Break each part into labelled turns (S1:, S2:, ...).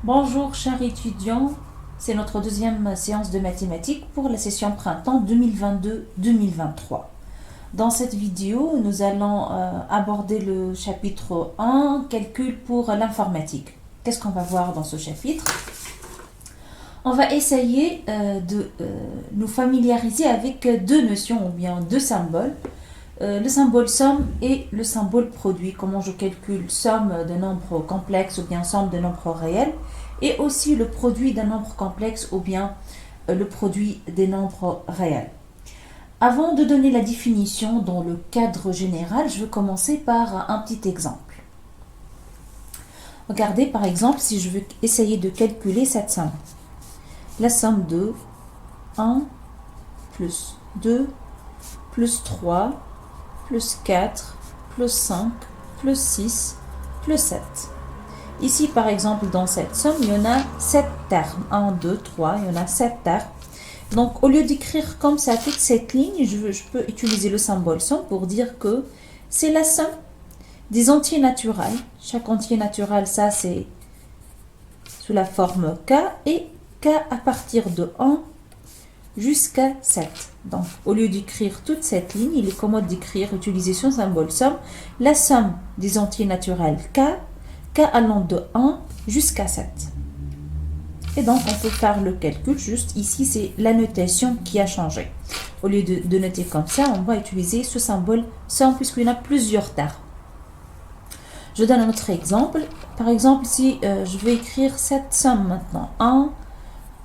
S1: Bonjour chers étudiants, c'est notre deuxième séance de mathématiques pour la session printemps 2022-2023. Dans cette vidéo, nous allons aborder le chapitre 1, calcul pour l'informatique. Qu'est-ce qu'on va voir dans ce chapitre? On va essayer de nous familiariser avec deux notions ou bien deux symboles. Le symbole somme et le symbole produit. Comment je calcule somme de nombres complexes ou bien somme de nombres réels. Et aussi le produit d'un nombre complexe ou bien le produit des nombres réels. Avant de donner la définition dans le cadre général, je vais commencer par un petit exemple. Regardez par exemple si je veux essayer de calculer cette somme. La somme de 1 plus 2 plus 3 plus 4 plus 5 plus 6 plus 7. Ici, par exemple, dans cette somme, il y en a 7 termes. 1, 2, 3, il y en a 7 termes. Donc, au lieu d'écrire comme ça toute cette ligne, je peux utiliser le symbole somme pour dire que c'est la somme des entiers naturels. Chaque entier naturel, ça, c'est sous la forme k, et k à partir de 1 jusqu'à 7. Donc, au lieu d'écrire toute cette ligne, il est commode d'écrire, utiliser son symbole somme, la somme des entiers naturels k allant de 1 jusqu'à 7. Et donc, on peut faire le calcul. Juste ici, c'est la notation qui a changé. Au lieu de noter comme ça, on va utiliser ce symbole somme puisqu'il y en a plusieurs termes. Je donne un autre exemple. Par exemple, si je vais écrire cette somme maintenant. 1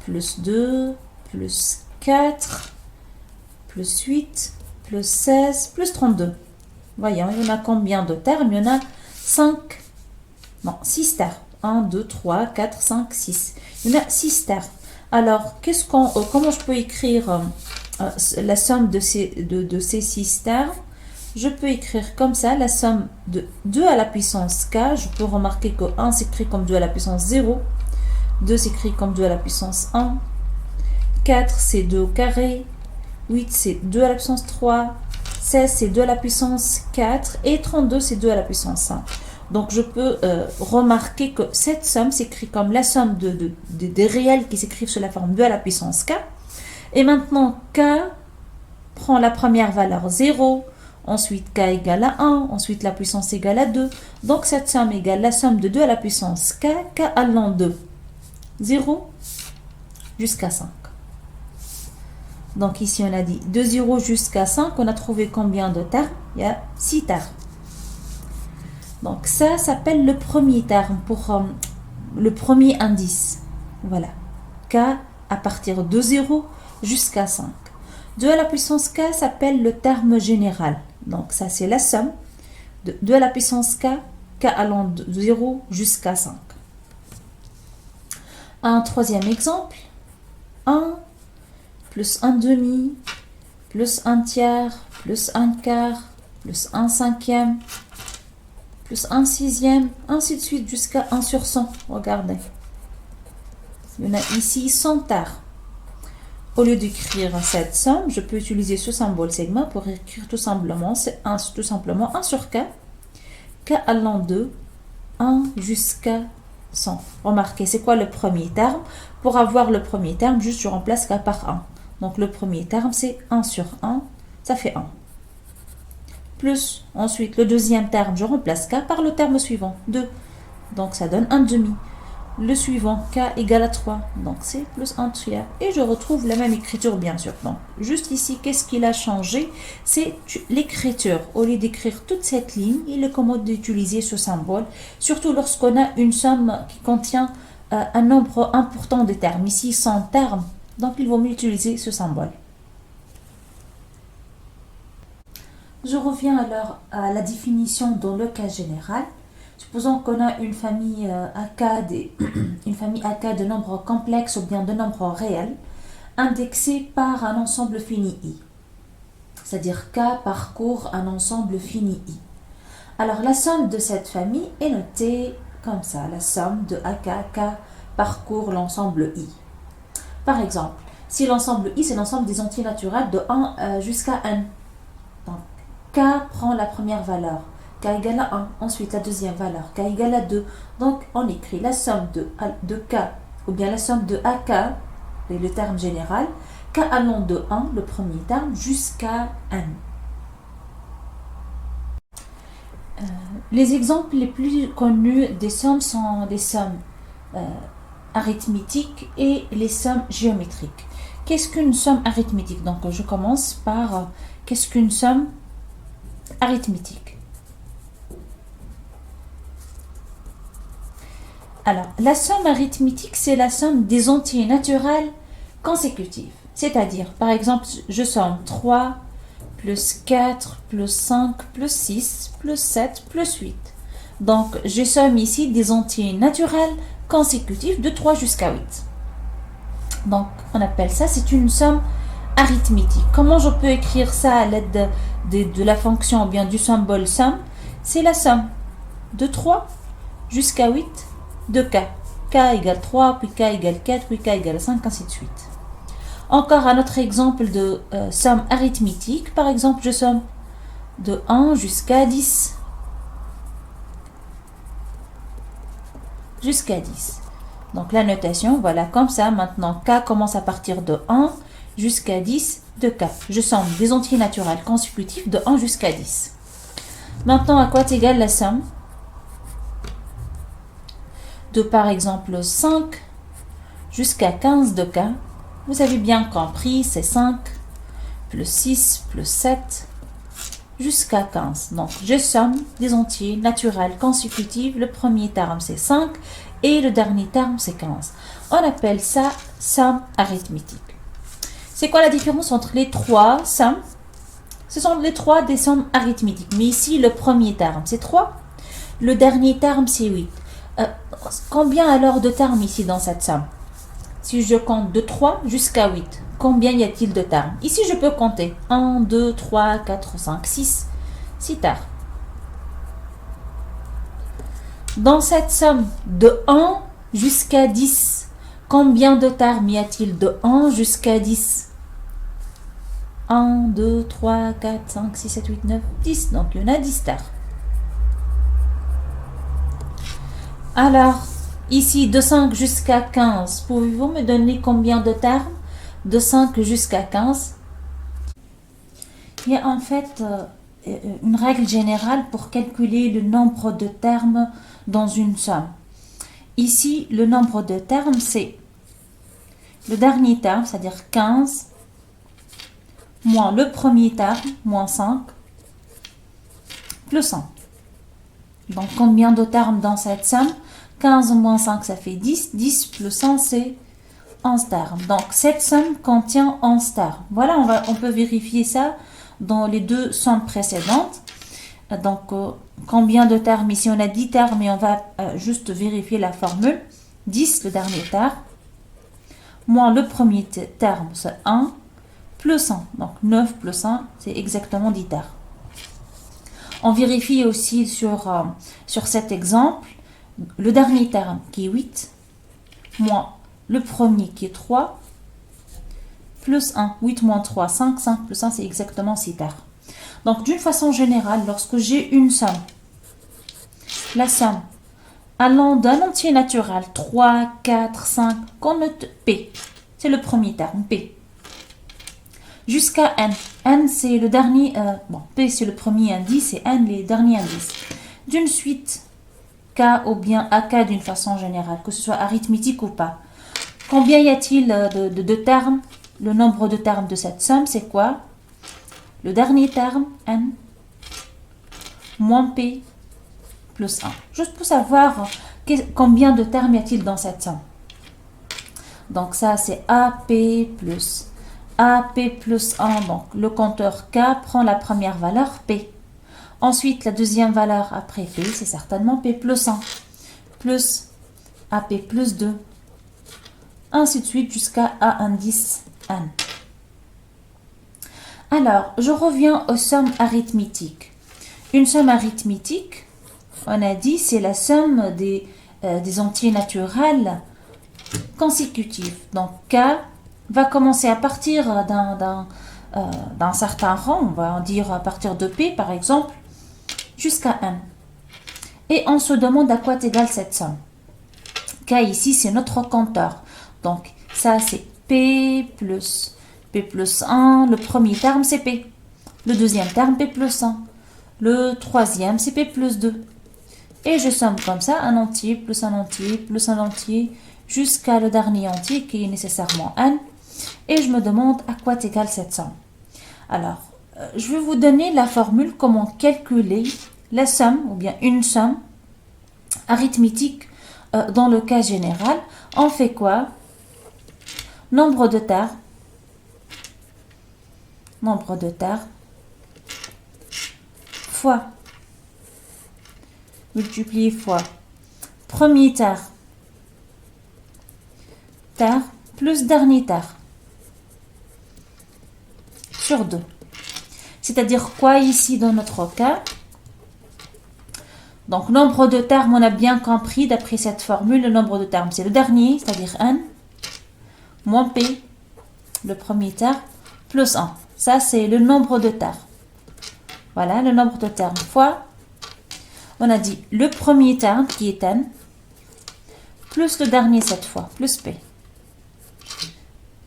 S1: plus 2 plus 4 plus 8 plus 16 plus 32. Voyons, il y en a combien de termes? Il y en a 6 termes. 1, 2, 3, 4, 5, 6. Il y en a 6 termes. Alors, comment je peux écrire la somme de ces 6 termes? Je peux écrire comme ça, la somme de 2 à la puissance k. Je peux remarquer que 1 s'écrit comme 2 à la puissance 0. 2 s'écrit comme 2 à la puissance 1. 4, c'est 2 au carré. 8, c'est 2 à la puissance 3. 16, c'est 2 à la puissance 4. Et 32, c'est 2 à la puissance 5. Donc, je peux remarquer que cette somme s'écrit comme la somme des réels qui s'écrivent sous la forme 2 à la puissance k. Et maintenant, k prend la première valeur 0. Ensuite, k égale à 1. Ensuite, la puissance égale à 2. Donc, cette somme égale la somme de 2 à la puissance k allant de 0 jusqu'à 5. Donc, ici, on a dit de 0 jusqu'à 5. On a trouvé combien de termes? Il y a 6 termes. Donc, ça s'appelle le premier terme pour le premier indice. Voilà. K à partir de 0 jusqu'à 5. 2 à la puissance k s'appelle le terme général. Donc, ça, c'est la somme de 2 à la puissance k allant de 0 jusqu'à 5. Un troisième exemple. 1 plus 1 demi plus 1 tiers plus 1 quart plus 1 cinquième plus 1 sixième, ainsi de suite jusqu'à 1 sur 100. Regardez. Il y en a ici 100 termes. Au lieu d'écrire cette somme, je peux utiliser ce symbole sigma pour écrire tout simplement 1 sur k allant de 1 jusqu'à 100. Remarquez, c'est quoi le premier terme? Pour avoir le premier terme, juste je remplace k par 1. Donc le premier terme, c'est 1 sur 1, ça fait 1. Plus, ensuite, le deuxième terme, je remplace k par le terme suivant, 2. Donc, ça donne 1 demi. Le suivant, k égale à 3. Donc, c'est plus 1 tiers. Et je retrouve la même écriture, bien sûr. Donc, juste ici, qu'est-ce qu'il a changé? C'est l'écriture. Au lieu d'écrire toute cette ligne, il est commode d'utiliser ce symbole, surtout lorsqu'on a une somme qui contient un nombre important de termes. Ici, 100 termes. Donc, il vaut mieux utiliser ce symbole. Je reviens alors à la définition dans le cas général. Supposons qu'on a une famille AK de nombres complexes ou bien de nombres réels, indexés par un ensemble fini I. C'est-à-dire K parcourt un ensemble fini I. Alors la somme de cette famille est notée comme ça. La somme de AK, K parcourt l'ensemble I. Par exemple, si l'ensemble I, c'est l'ensemble des entiers naturels de 1 jusqu'à n. Donc, K prend la première valeur. k égale à 1. Ensuite, la deuxième valeur, k égale à 2. Donc, on écrit la somme de k, ou bien la somme de ak, et le terme général, k allant de 1, le premier terme, jusqu'à n. Les exemples les plus connus des sommes sont les sommes arithmétiques et les sommes géométriques. Qu'est-ce qu'une somme arithmétique? Donc, je commence par qu'est-ce qu'une somme arithmétique? Alors, la somme arithmétique, c'est la somme des entiers naturels consécutifs. C'est-à-dire, par exemple, je somme 3 plus 4 plus 5 plus 6 plus 7 plus 8. Donc, je somme ici des entiers naturels consécutifs de 3 jusqu'à 8. Donc, on appelle ça, c'est une somme arithmétique. Comment je peux écrire ça à l'aide de la fonction ou bien du symbole somme? C'est la somme de 3 jusqu'à 8 de k. K égale 3, puis k égale 4, puis k égale 5, ainsi de suite. Encore un autre exemple de somme arithmétique. Par exemple, je somme de 1 jusqu'à 10. Jusqu'à 10. Donc la notation, voilà, comme ça. Maintenant, k commence à partir de 1 jusqu'à 10 de k. Je somme des entiers naturels consécutifs de 1 jusqu'à 10. Maintenant, à quoi est égale la somme de, par exemple, 5 jusqu'à 15 de k? Vous avez bien compris, c'est 5 plus 6 plus 7 jusqu'à 15. Donc, je somme des entiers naturels consécutifs. Le premier terme, c'est 5 et le dernier terme, c'est 15. On appelle ça somme arithmétique. C'est quoi la différence entre les trois sommes? Ce sont les trois des sommes arithmétiques. Mais ici, le premier terme, c'est 3. Le dernier terme, c'est 8. Combien alors de termes ici dans cette somme? Si je compte de 3 jusqu'à 8, combien y a-t-il de termes? Ici, je peux compter 1, 2, 3, 4, 5, 6. 6 termes. Dans cette somme de 1 jusqu'à 10, combien de termes y a-t-il de 1 jusqu'à 10? 1, 2, 3, 4, 5, 6, 7, 8, 9, 10. Donc, il y en a 10 termes. Alors, ici, de 5 jusqu'à 15, pouvez-vous me donner combien de termes? De 5 jusqu'à 15. Il y a en fait une règle générale pour calculer le nombre de termes dans une somme. Ici, le nombre de termes, c'est le dernier terme, c'est-à-dire 15, moins le premier terme, moins 5, plus 100. Donc, combien de termes dans cette somme? 15 moins 5, ça fait 10. 10 plus 100, c'est 11 termes. Donc, cette somme contient 11 termes. Voilà, on peut vérifier ça dans les deux sommes précédentes. Donc, combien de termes? Ici, on a 10 termes et on va juste vérifier la formule. 10, le dernier terme, moins le premier terme, c'est 1, plus 1. Donc, 9 plus 1, c'est exactement 10 termes. On vérifie aussi sur cet exemple le dernier terme qui est 8, moins le premier qui est 3, plus 1. 8 moins 3, 5. 5 plus 1, c'est exactement 6 termes. Donc, d'une façon générale, lorsque j'ai une somme, la somme allant d'un entier naturel, 3, 4, 5, qu'on note P, c'est le premier terme, P, jusqu'à N. N, c'est le dernier, P, c'est le premier indice et N, les derniers indices. D'une suite K ou bien AK d'une façon générale, que ce soit arithmétique ou pas. Combien y a-t-il de termes? Le nombre de termes de cette somme, c'est quoi? Le dernier terme, N, moins P, plus 1. Juste pour savoir combien de termes y a-t-il dans cette somme. Donc ça, c'est AP plus 1. Donc le compteur K prend la première valeur P. Ensuite, la deuxième valeur après P, c'est certainement P plus 1. Plus AP plus 2. Ainsi de suite jusqu'à A indice N. Alors, je reviens aux sommes arithmétiques. Une somme arithmétique, on a dit, c'est la somme des entiers naturels consécutifs. Donc, K va commencer à partir d'un certain rang, on va en dire à partir de P par exemple. jusqu'à n. Et on se demande à quoi est égale cette somme. K ici, c'est notre compteur. Donc, ça, c'est P plus 1. Le premier terme, c'est P. Le deuxième terme, P plus 1. Le troisième, c'est P plus 2. Et je somme comme ça un entier, plus un entier, plus un entier, jusqu'à le dernier entier qui est nécessairement n. Et je me demande à quoi est égale cette somme. Alors, je vais vous donner la formule comment calculer la somme ou bien une somme arithmétique dans le cas général. On fait quoi? Nombre de termes fois multiplié fois premier terme plus dernier terme sur 2. C'est-à-dire quoi ici dans notre cas? Donc, nombre de termes, on a bien compris d'après cette formule, le nombre de termes, c'est le dernier, c'est-à-dire n, moins p, le premier terme, plus 1. Ça, c'est le nombre de termes. Voilà, le nombre de termes fois, on a dit le premier terme qui est n, plus le dernier cette fois, plus p.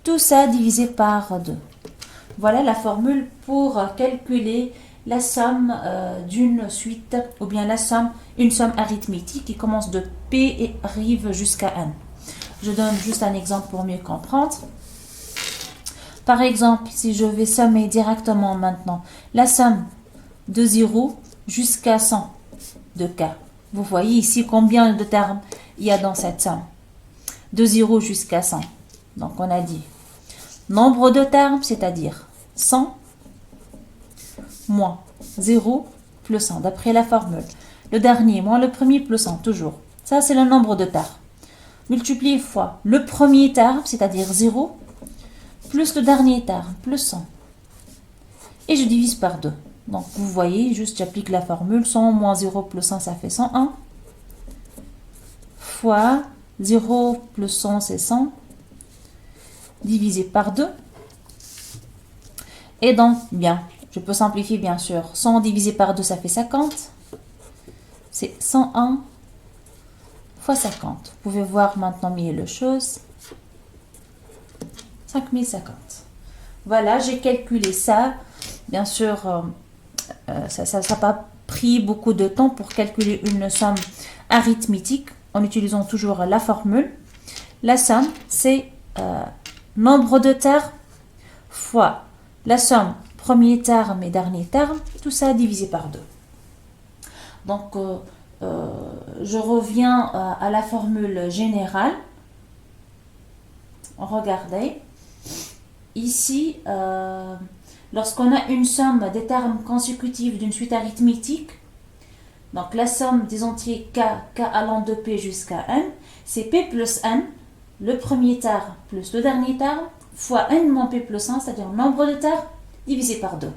S1: Tout ça divisé par 2. Voilà la formule pour calculer la somme d'une suite, ou bien une somme arithmétique qui commence de P et arrive jusqu'à N. Je donne juste un exemple pour mieux comprendre. Par exemple, si je vais sommer directement maintenant la somme de 0 jusqu'à 100 de K. Vous voyez ici combien de termes il y a dans cette somme. De 0 jusqu'à 100. Donc on a dit nombre de termes, c'est-à-dire 100 moins 0 plus 1, d'après la formule. Le dernier moins le premier plus 1, toujours. Ça, c'est le nombre de termes. Multiplié fois le premier terme, c'est-à-dire 0, plus le dernier terme, plus 100. Et je divise par 2. Donc, vous voyez, juste j'applique la formule. 100 moins 0 plus 1, ça fait 101. Fois 0 plus 100, c'est 100. Divisé par 2. Et donc, bien, je peux simplifier bien sûr. 100 divisé par 2, ça fait 50. C'est 101 fois 50. Vous pouvez voir maintenant mieux les choses. 5050. Voilà, j'ai calculé ça. Bien sûr, ça n'a pas pris beaucoup de temps pour calculer une somme arithmétique en utilisant toujours la formule. La somme, c'est nombre de termes fois la somme premier terme et dernier terme, tout ça divisé par 2. Donc, je reviens à la formule générale. Regardez. Ici, lorsqu'on a une somme des termes consécutifs d'une suite arithmétique, donc la somme des entiers k allant de p jusqu'à n, c'est p plus n, le premier terme plus le dernier terme, fois n moins p plus 1, c'est-à-dire le nombre de termes, divisé par 2.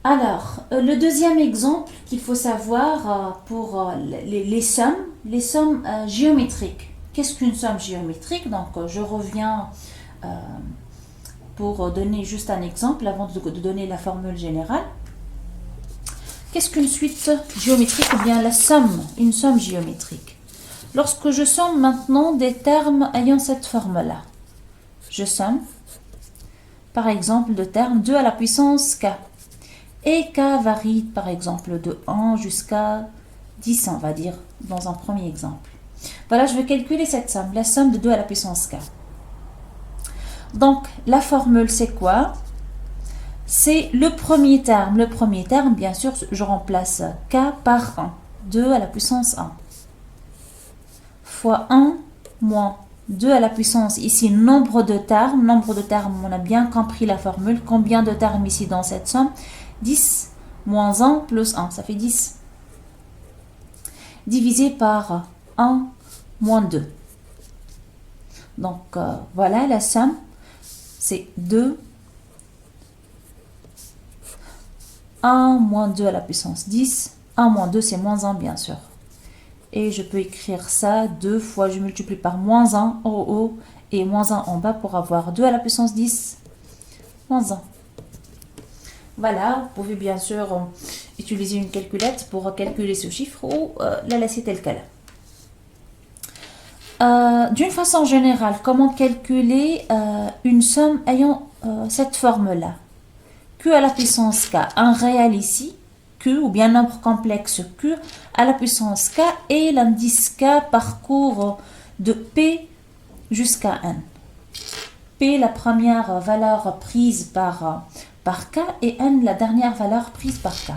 S1: Alors, le deuxième exemple qu'il faut savoir pour les sommes géométriques. Qu'est-ce qu'une somme géométrique? Donc, je reviens pour donner juste un exemple avant de donner la formule générale. Qu'est-ce qu'une suite géométrique ou bien une somme géométrique? Lorsque je somme maintenant des termes ayant cette forme-là, je somme par exemple le terme 2 à la puissance k. Et k varie par exemple de 1 jusqu'à 10, on va dire, dans un premier exemple. Voilà, je vais calculer cette somme, la somme de 2 à la puissance k. Donc, la formule, c'est quoi? C'est le premier terme. Le premier terme, bien sûr, je remplace k par 1. 2 à la puissance 1. Fois 1 moins 2 à la puissance, ici, nombre de termes. Nombre de termes, on a bien compris la formule. Combien de termes ici dans cette somme? 10 moins 1 plus 1, ça fait 10. Divisé par 1 moins 2. Donc, voilà la somme. C'est 2. 1 moins 2 à la puissance 10. 1 moins 2, c'est moins 1, bien sûr. Et je peux écrire ça 2 fois, je multiplie par moins 1 en haut et moins 1 en bas pour avoir 2 à la puissance 10 moins 1. Voilà, vous pouvez bien sûr utiliser une calculette pour calculer ce chiffre ou la laisser telle qu'elle est. D'une façon générale, comment calculer une somme ayant cette forme-là? Q à la puissance k, un réel ici, Q ou bien nombre complexe Q à la puissance k et l'indice k parcourt de P jusqu'à N. P la première valeur prise par K et N la dernière valeur prise par K.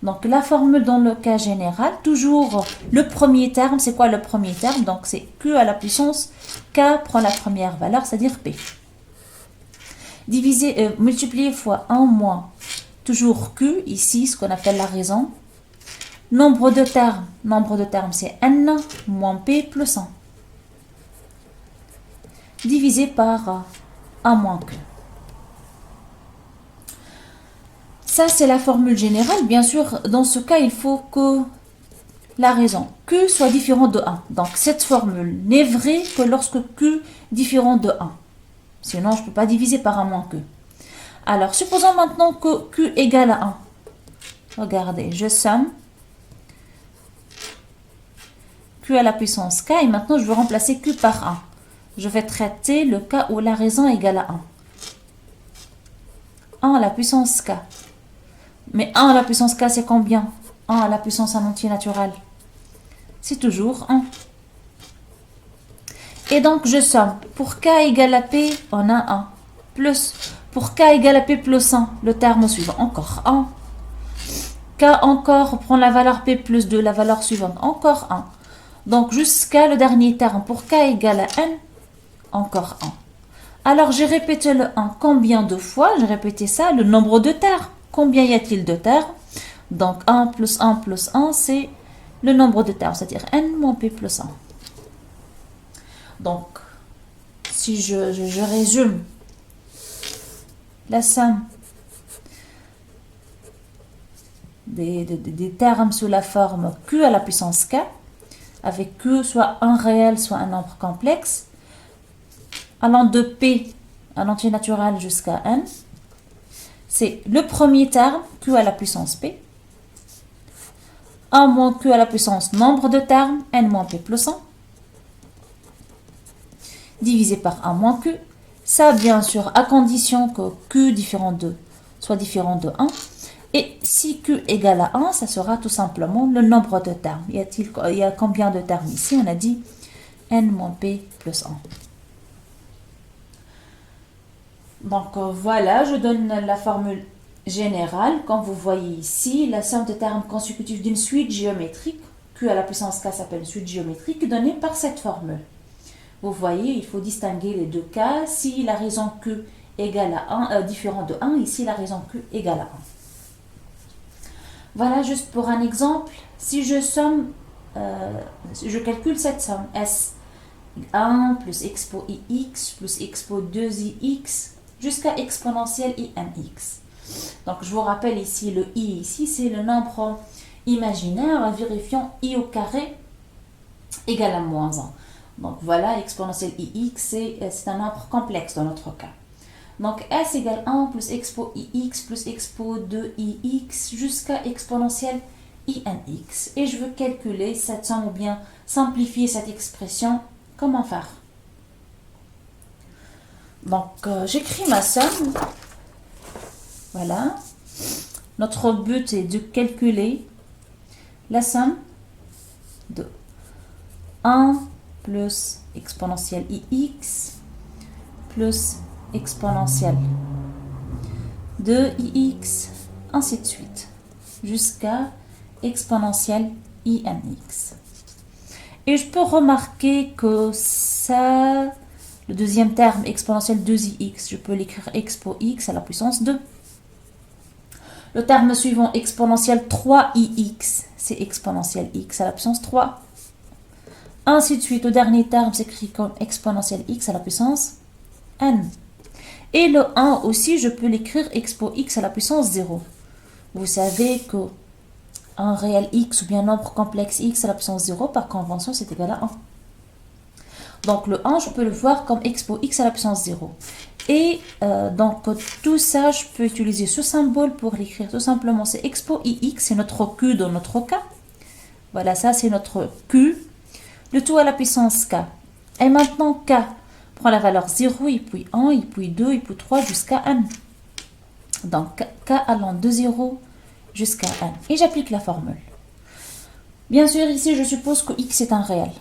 S1: Donc la formule dans le cas général, toujours le premier terme, c'est quoi le premier terme? Donc c'est Q à la puissance K prend la première valeur, c'est-à-dire P. Multiplier fois 1 moins toujours Q, ici ce qu'on appelle la raison. Nombre de termes c'est N moins P plus 1. Divisé par 1 moins Q. Ça, c'est la formule générale. Bien sûr, dans ce cas, il faut que la raison Q soit différente de 1. Donc, cette formule n'est vraie que lorsque Q est différent de 1. Sinon, je ne peux pas diviser par 1 moins Q. Alors, supposons maintenant que Q égale à 1. Regardez, je somme Q à la puissance K et maintenant, je veux remplacer Q par 1. Je vais traiter le cas où la raison égale à 1. 1 à la puissance K. Mais 1 à la puissance K, c'est combien? 1 à la puissance en entier naturel. C'est toujours 1. Et donc, je somme. Pour K égale à P, on a 1. Plus, pour K égale à P plus 1, le terme suivant, encore 1. K encore, prend la valeur P plus 2, la valeur suivante, encore 1. Donc, jusqu'à le dernier terme, pour K égale à N, encore 1. Alors, j'ai répété le 1 combien de fois? J'ai répété ça, le nombre de termes. Combien y a-t-il de termes? Donc, 1 plus 1 plus 1, c'est le nombre de termes, c'est-à-dire N moins P plus 1. Donc, si je résume la somme des termes sous la forme Q à la puissance K, avec Q soit un réel, soit un nombre complexe, allant de P, un entier naturel, jusqu'à N, c'est le premier terme, Q à la puissance P, 1 moins Q à la puissance nombre de termes, N moins P plus 1, divisé par 1 moins Q. Ça, bien sûr, à condition que Q soit différent de 1. Et si Q égale à 1, ça sera tout simplement le nombre de termes. Il y a combien de termes ici? On a dit N moins P plus 1. Donc voilà, je donne la formule générale. Comme vous voyez ici, la somme de termes consécutifs d'une suite géométrique, Q à la puissance K s'appelle une suite géométrique, donnée par cette formule. Vous voyez, il faut distinguer les deux cas. Si la raison Q égale à 1, différent de 1, ici la raison Q égale à 1. Voilà, juste pour un exemple, si je somme, je calcule cette somme, S 1 plus expo IX plus expo 2IX jusqu'à exponentielle INX. Donc, je vous rappelle ici, le I ici, c'est le nombre imaginaire vérifiant I au carré égale à moins 1. Donc, voilà, exponentielle IX, c'est un nombre complexe dans notre cas. Donc, S égale 1 plus expo IX plus expo 2IX jusqu'à exponentielle INX. Et je veux calculer cette somme ou bien simplifier cette expression. Comment faire? Donc, j'écris ma somme. Voilà. Notre but est de calculer la somme de 1 plus exponentielle IX plus exponentielle de IX, ainsi de suite, jusqu'à exponentielle INX. Et je peux remarquer que ça, le deuxième terme, exponentielle 2IX, je peux l'écrire expo X à la puissance 2. Le terme suivant, exponentielle 3IX, c'est exponentielle X à la puissance 3. Ainsi de suite, le dernier terme s'écrit comme exponentielle X à la puissance N. Et le 1 aussi, je peux l'écrire expo X à la puissance 0. Vous savez que un réel X ou bien nombre complexe X à la puissance 0, par convention, c'est égal à 1. Donc le 1, je peux le voir comme expo X à la puissance 0. Et donc, tout ça, je peux utiliser ce symbole pour l'écrire tout simplement. C'est expo ix, c'est notre Q dans notre cas. Voilà, ça c'est notre Q. Le tout à la puissance K. Et maintenant, K prend la valeur 0, et puis 1, et puis 2, et puis 3 jusqu'à n. Donc, K allant de 0 jusqu'à n. Et j'applique la formule. Bien sûr, ici, je suppose que x est un réel.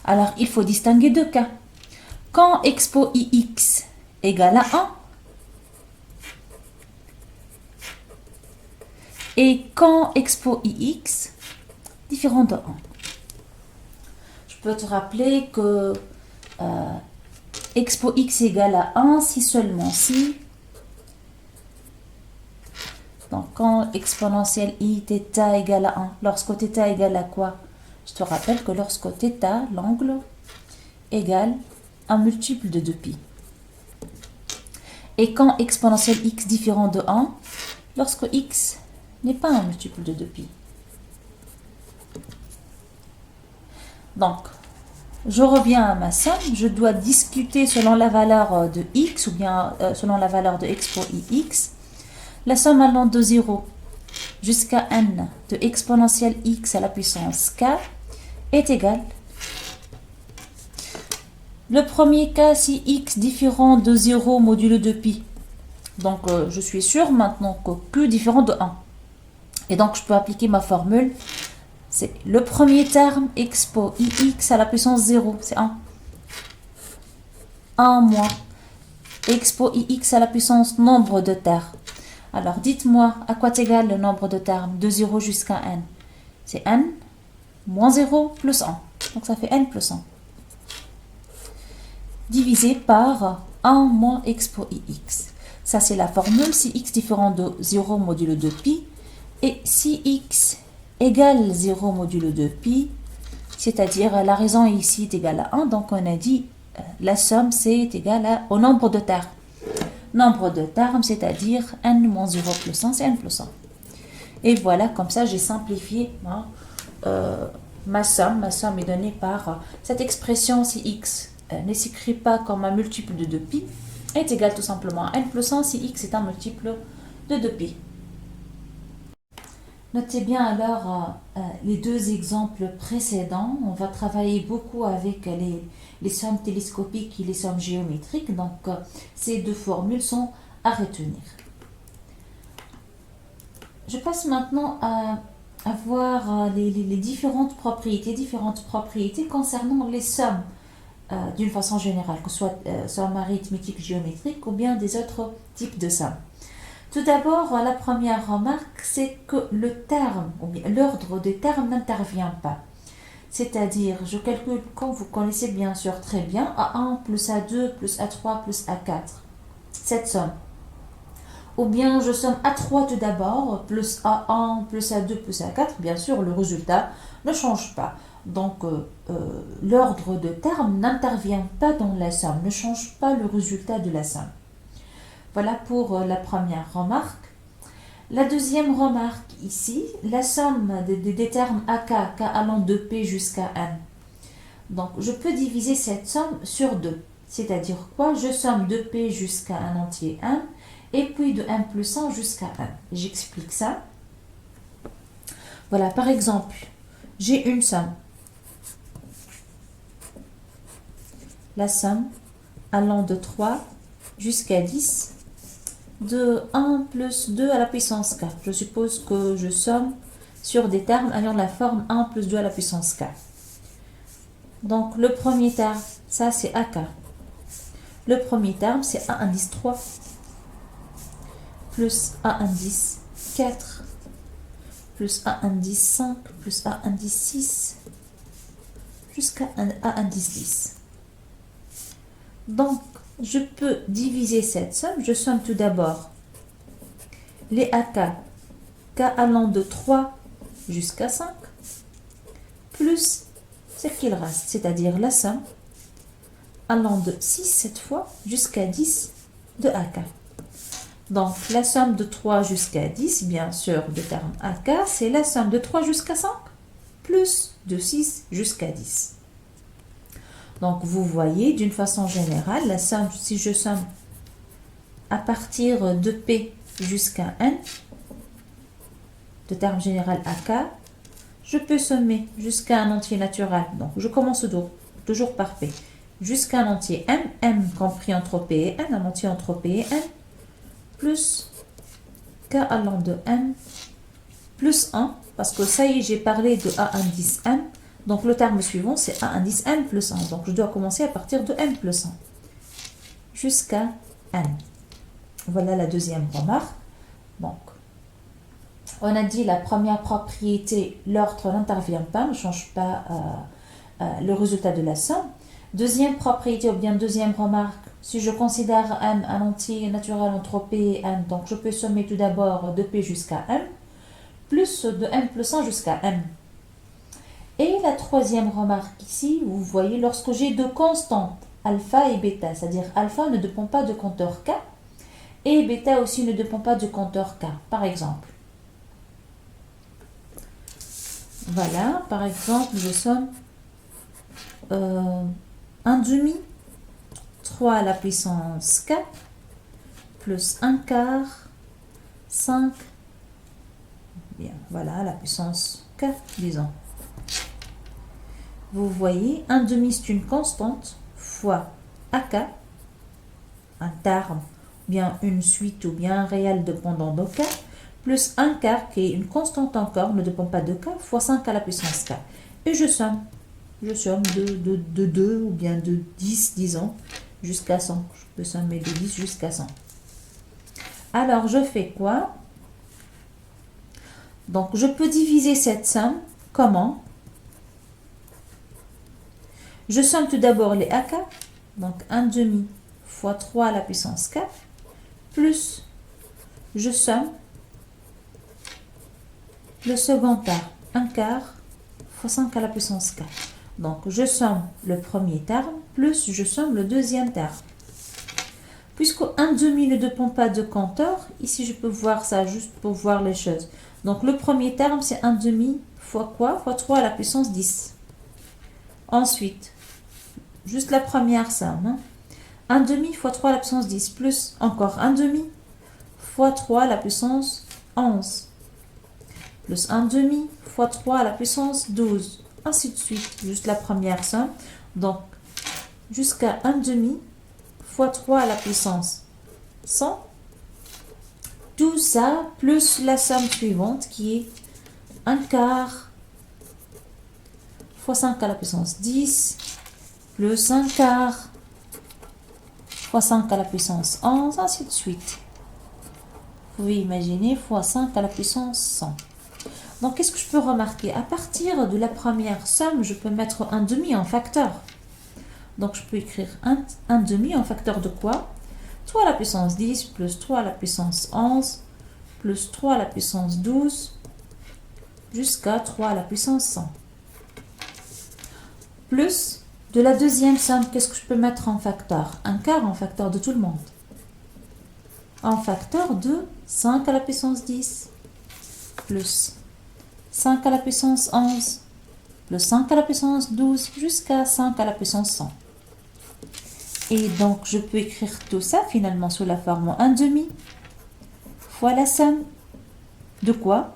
S1: Alors, il faut distinguer deux cas. Quand expo ix égale à 1, et quand expo ix différent de 1. Je peux te rappeler que expo x égale à 1 si seulement si. Donc, quand exponentielle i θ égale à 1, lorsque θ égale à quoi? Je te rappelle que lorsque θ, l'angle, égale un multiple de 2π. Et quand exponentielle x différent de 1, lorsque x n'est pas un multiple de 2π. Donc, je reviens à ma somme. Je dois discuter selon la valeur de x ou bien selon la valeur de expo ix. La somme allant de 0 jusqu'à n de exponentielle x à la puissance k est égale. Le premier cas, si x différent de 0 modulo 2π. Donc, je suis sûre maintenant que q différent de 1. Et donc, je peux appliquer ma formule. C'est le premier terme, expo ix à la puissance 0, c'est 1. 1 moins expo ix à la puissance nombre de termes. Alors, dites-moi, à quoi égale le nombre de termes de 0 jusqu'à n? C'est n moins 0 plus 1. Donc, ça fait n plus 1. Divisé par 1 moins expo ix. Ça, c'est la formule si x différent de 0 modulo 2π. Et si x égale 0 modulo 2π, c'est-à-dire la raison ici est égale à 1. Donc, on a dit la somme, c'est égal au nombre de termes. Nombre de termes, c'est-à-dire n moins 0 plus 1, c'est n plus 1. Et voilà, comme ça, j'ai simplifié ma somme. Ma somme est donnée par cette expression si x ne s'écrit pas comme un multiple de 2π, est égal tout simplement à n plus 1 si x est un multiple de 2π. Notez bien alors les deux exemples précédents. On va travailler beaucoup avec les sommes télescopiques et les sommes géométriques. Donc, ces deux formules sont à retenir. Je passe maintenant à voir les différentes propriétés concernant les sommes d'une façon générale, que ce soit sommes arithmétiques, géométriques ou bien des autres types de sommes. Tout d'abord, la première remarque, c'est que le terme, ou bien l'ordre des termes n'intervient pas. C'est-à-dire, je calcule, comme vous connaissez bien sûr très bien, A1 plus A2 plus A3 plus A4. Cette somme. Ou bien je somme A3 tout d'abord, plus A1 plus A2 plus A4. Bien sûr, le résultat ne change pas. Donc, l'ordre de termes n'intervient pas dans la somme, ne change pas le résultat de la somme. Voilà pour la première remarque. La deuxième remarque ici, la somme des termes AK, K allant de P jusqu'à N. Donc, je peux diviser cette somme sur 2. C'est-à-dire quoi? Je somme de P jusqu'à n entier N, et puis de n plus 1 jusqu'à N. J'explique ça. Voilà, par exemple, j'ai une somme. La somme allant de 3 jusqu'à 10 de 1 plus 2 à la puissance k. Je suppose que je somme sur des termes ayant la forme 1 plus 2 à la puissance k. Donc, le premier terme, ça c'est AK. Le premier terme, c'est A indice 3 plus A indice 4 plus A indice 5 plus A indice 6 jusqu'à A indice 10. Donc, je peux diviser cette somme. Je somme tout d'abord les AK, K allant de 3 jusqu'à 5, plus ce qu'il reste, c'est-à-dire la somme allant de 6 cette fois jusqu'à 10 de AK. Donc, la somme de 3 jusqu'à 10, bien sûr, de terme AK, c'est la somme de 3 jusqu'à 5, plus de 6 jusqu'à 10. Donc, vous voyez, d'une façon générale, la somme, si je somme à partir de P jusqu'à N, de terme général à K, je peux sommer jusqu'à un entier naturel. Donc, je commence toujours par P. Jusqu'à un entier M, M compris entre P et N, un entier entre P et N, plus K allant de M, plus 1, parce que ça y est, j'ai parlé de A indice M. Donc, le terme suivant, c'est A indice M plus 1. Donc, je dois commencer à partir de M plus 1 jusqu'à N. Voilà la deuxième remarque. Donc, on a dit la première propriété, l'ordre n'intervient pas, ne change pas le résultat de la somme. Deuxième propriété, ou bien deuxième remarque, si je considère M un entier naturel entre P et M, donc je peux sommer tout d'abord de P jusqu'à M, plus de M plus 1 jusqu'à M. Et la troisième remarque ici, vous voyez, lorsque j'ai deux constantes, alpha et bêta, c'est-à-dire alpha ne dépend pas du compteur K, et bêta aussi ne dépend pas du compteur K. Par exemple, voilà, par exemple, je somme 1 demi, 3 à la puissance 4, plus 1 quart, 5, bien, voilà, à la puissance 4, disons. Vous voyez, 1 demi, c'est une constante, fois AK, un terme, bien une suite ou bien un réel dépendant de K, plus 1 quart, qui est une constante encore, ne dépend pas de K, fois 5 à la puissance K. Et je somme de 2 ou bien de 10, disons, jusqu'à 100. Je peux sommer de 10 jusqu'à 100. Alors, je fais quoi? Donc, je peux diviser cette somme. Comment? Je somme tout d'abord les AK. Donc, 1 demi fois 3 à la puissance 4. Plus, je somme le second terme. 1 quart fois 5 à la puissance 4. Donc, je somme le premier terme, plus je somme le deuxième terme. Puisque 1 demi ne dépend pas de compteur, ici je peux voir ça juste pour voir les choses. Donc, le premier terme, c'est 1 demi fois quoi? Fois 3 à la puissance 10. Ensuite, juste la première somme. 1 demi fois 3 à la puissance 10, plus encore 1 demi fois 3 à la puissance 11. Plus 1 demi fois 3 à la puissance 12. Ainsi de suite, juste la première somme. Donc, jusqu'à 1 demi fois 3 à la puissance 100. Tout ça, plus la somme suivante qui est 1 quart fois 5 à la puissance 10, plus 1 quart fois 5 à la puissance 11, ainsi de suite. Vous pouvez imaginer fois 5 à la puissance 100. Donc, qu'est-ce que je peux remarquer? À partir de la première somme, je peux mettre un demi en facteur. Donc, je peux écrire un demi en facteur de quoi? 3 à la puissance 10 plus 3 à la puissance 11 plus 3 à la puissance 12 jusqu'à 3 à la puissance 100. Plus de la deuxième somme, qu'est-ce que je peux mettre en facteur? Un quart en facteur de tout le monde. En facteur de 5 à la puissance 10 plus 5 à la puissance 11 plus 5 à la puissance 12 jusqu'à 5 à la puissance 100. Et donc, je peux écrire tout ça finalement sous la forme 1 demi fois la somme de quoi?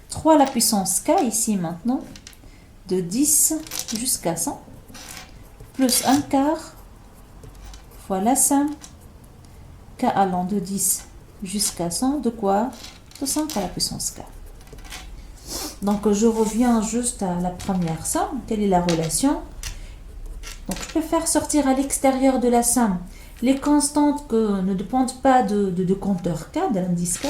S1: 3 à la puissance k ici maintenant, de 10 jusqu'à 100, plus 1 quart fois la somme k allant de 10 jusqu'à 100, de quoi? De 5 à la puissance k. Donc, je reviens juste à la première somme. Quelle est la relation? Donc, je peux faire sortir à l'extérieur de la somme les constantes que ne dépendent pas de compteur K, de l'indice K.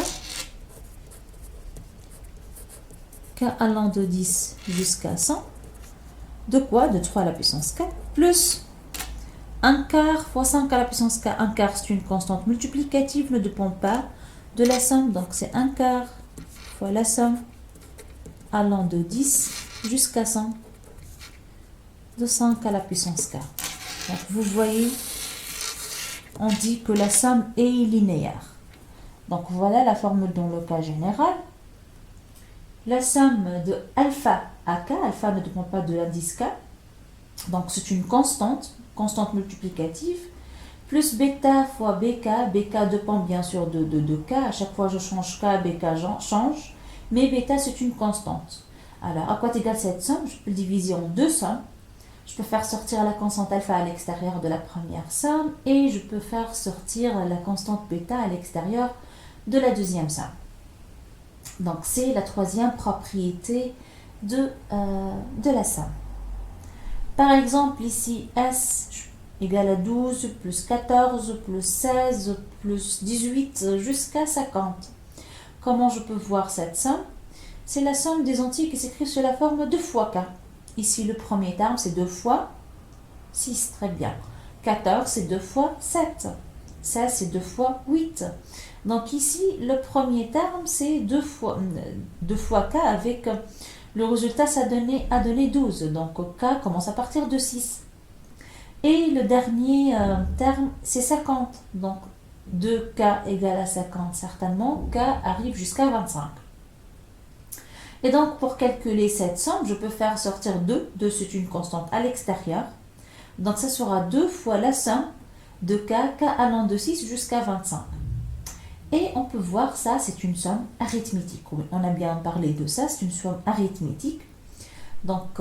S1: K allant de 10 jusqu'à 100. De quoi? De 3 à la puissance 4. Plus 1 quart fois 5 à la puissance K. 1 quart, c'est une constante multiplicative, ne dépend pas de la somme. Donc, c'est 1 quart fois la somme allant de 10 jusqu'à 100, de 5 à la puissance k. Donc, vous voyez, on dit que la somme est linéaire. Donc, voilà la formule dans le cas général. La somme de alpha à k, alpha ne dépend pas de l'indice k, donc c'est une constante, constante multiplicative, plus bêta fois bk. Bk dépend bien sûr de k. À chaque fois je change k, bk change. Mais bêta, c'est une constante. Alors, à quoi est égale cette somme? Je peux le diviser en deux sommes. Je peux faire sortir la constante alpha à l'extérieur de la première somme et je peux faire sortir la constante bêta à l'extérieur de la deuxième somme. Donc, c'est la troisième propriété de la somme. Par exemple, ici, S égale à 12 plus 14 plus 16 plus 18 jusqu'à 50. Comment je peux voir cette somme? C'est la somme des entiers qui s'écrit sous la forme 2 fois k. Ici, le premier terme, c'est 2 fois 6, très bien. 14, c'est 2 fois 7. 16, c'est 2 fois 8. Donc ici, le premier terme, c'est 2 fois k avec le résultat, ça a donné 12. Donc k commence à partir de 6. Et le dernier terme, c'est 50. Donc 2k égale à 50, certainement, k arrive jusqu'à 25. Et donc, pour calculer cette somme, je peux faire sortir 2. 2, c'est une constante à l'extérieur. Donc, ça sera 2 fois la somme de k allant de 6 jusqu'à 25. Et on peut voir ça, c'est une somme arithmétique. Oui, on a bien parlé de ça, c'est une somme arithmétique. Donc,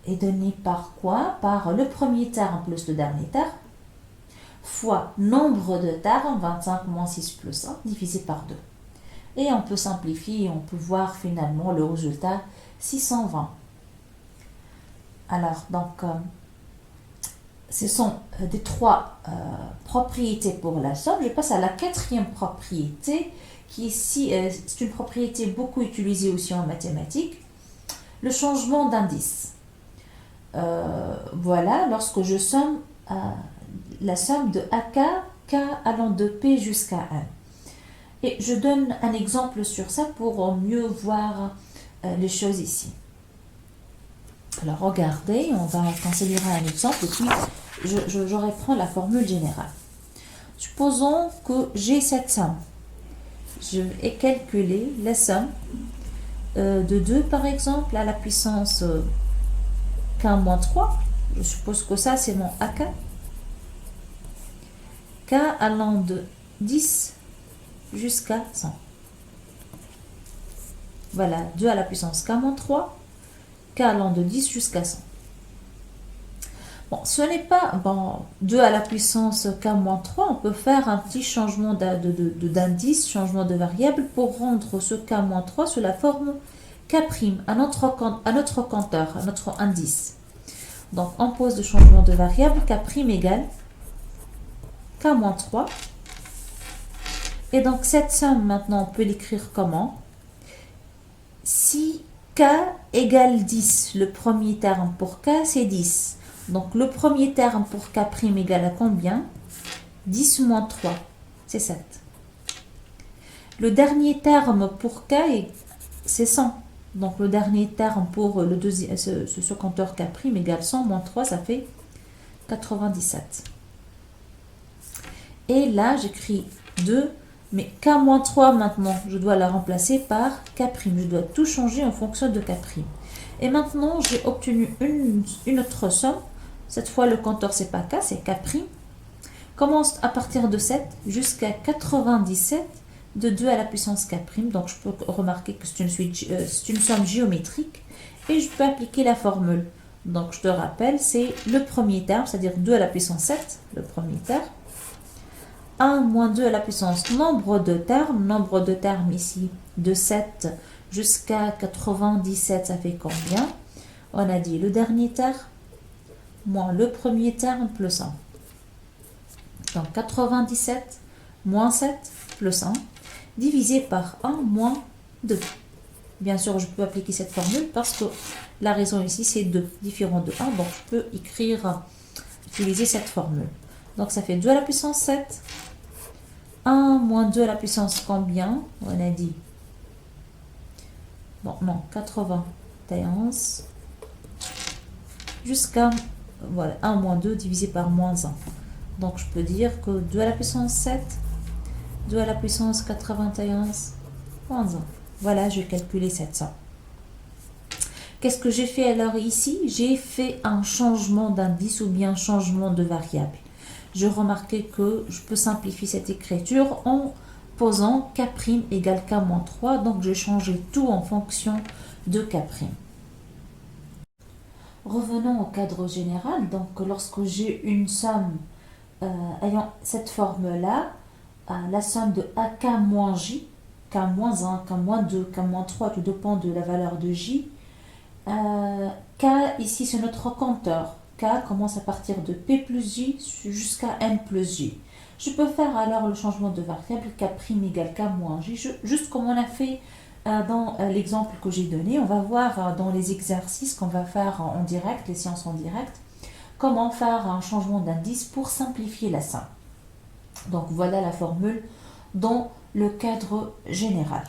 S1: est donnée par quoi? Par le premier terme plus le dernier terme, fois nombre de termes, 25 moins 6 plus 1, divisé par 2. Et on peut simplifier et on peut voir finalement le résultat 620. Alors, donc, ce sont des trois propriétés pour la somme. Je passe à la quatrième propriété, qui ici, c'est une propriété beaucoup utilisée aussi en mathématiques, le changement d'indice. Voilà, lorsque je somme la somme de AK, K allant de P jusqu'à 1. Et je donne un exemple sur ça pour mieux voir les choses ici. Alors regardez, on va considérer un exemple et puis je reprends la formule générale. Supposons que j'ai cette somme. Je vais calculer la somme de 2 par exemple à la puissance k-3. Je suppose que ça c'est mon AK. K allant de 10 jusqu'à 100. Voilà, 2 à la puissance k-3, k allant de 10 jusqu'à 100. Bon, ce n'est pas 2 à la puissance k-3, on peut faire un petit changement d'indice, changement de variable pour rendre ce k-3 sous la forme k', à notre compteur, à notre indice. Donc, on pose le changement de variable k' égale k-3. Et donc, cette somme, maintenant, on peut l'écrire comment? Si k égale 10, le premier terme pour k, c'est 10. Donc, le premier terme pour k' égale à combien? 10 moins 3, c'est 7. Le dernier terme pour k, c'est 100. Donc, le dernier terme pour le deuxième, ce compteur k' égale 100 moins 3, ça fait 97. Et là, j'écris 2. Mais k-3 maintenant, je dois la remplacer par k'. Je dois tout changer en fonction de k'. Et maintenant, j'ai obtenu une autre somme. Cette fois, le compteur, c'est pas k, c'est k'. Commence à partir de 7 jusqu'à 97 de 2 à la puissance k'. Donc, je peux remarquer que c'est une somme géométrique. Et je peux appliquer la formule. Donc, je te rappelle, c'est le premier terme, c'est-à-dire 2 à la puissance 7, le premier terme. 1 moins 2 à la puissance nombre de termes ici, de 7 jusqu'à 97, ça fait combien? On a dit le dernier terme moins le premier terme plus 1. Donc 97 moins 7 plus 1, divisé par 1 moins 2. Bien sûr, je peux appliquer cette formule parce que la raison ici, c'est 2, différent de 1. Donc, je peux utiliser cette formule. Donc, ça fait 2 à la puissance 7. 1 moins 2 à la puissance combien? On a dit. Bon, non, 91. Jusqu'à, voilà, 1 moins 2 divisé par moins 1. Donc, je peux dire que 2 à la puissance 7, 2 à la puissance 91, moins 1. Voilà, je vais calculer cette somme. Qu'est-ce que j'ai fait alors ici? J'ai fait un changement d'indice ou bien un changement de variable. Je remarquais que je peux simplifier cette écriture en posant k' égale k moins 3. Donc, j'ai changé tout en fonction de k'. Revenons au cadre général. Donc, lorsque j'ai une somme ayant cette forme-là, la somme de AK moins J, K moins 1, K moins 2, K moins 3, tout dépend de la valeur de J. K, ici, c'est notre compteur. K commence à partir de P plus J jusqu'à N plus J. Je peux faire alors le changement de variable K' égale K moins J, juste comme on a fait dans l'exemple que j'ai donné. On va voir dans les exercices qu'on va faire en direct, les séances en direct, comment faire un changement d'indice pour simplifier la somme. Donc voilà la formule dans le cadre général.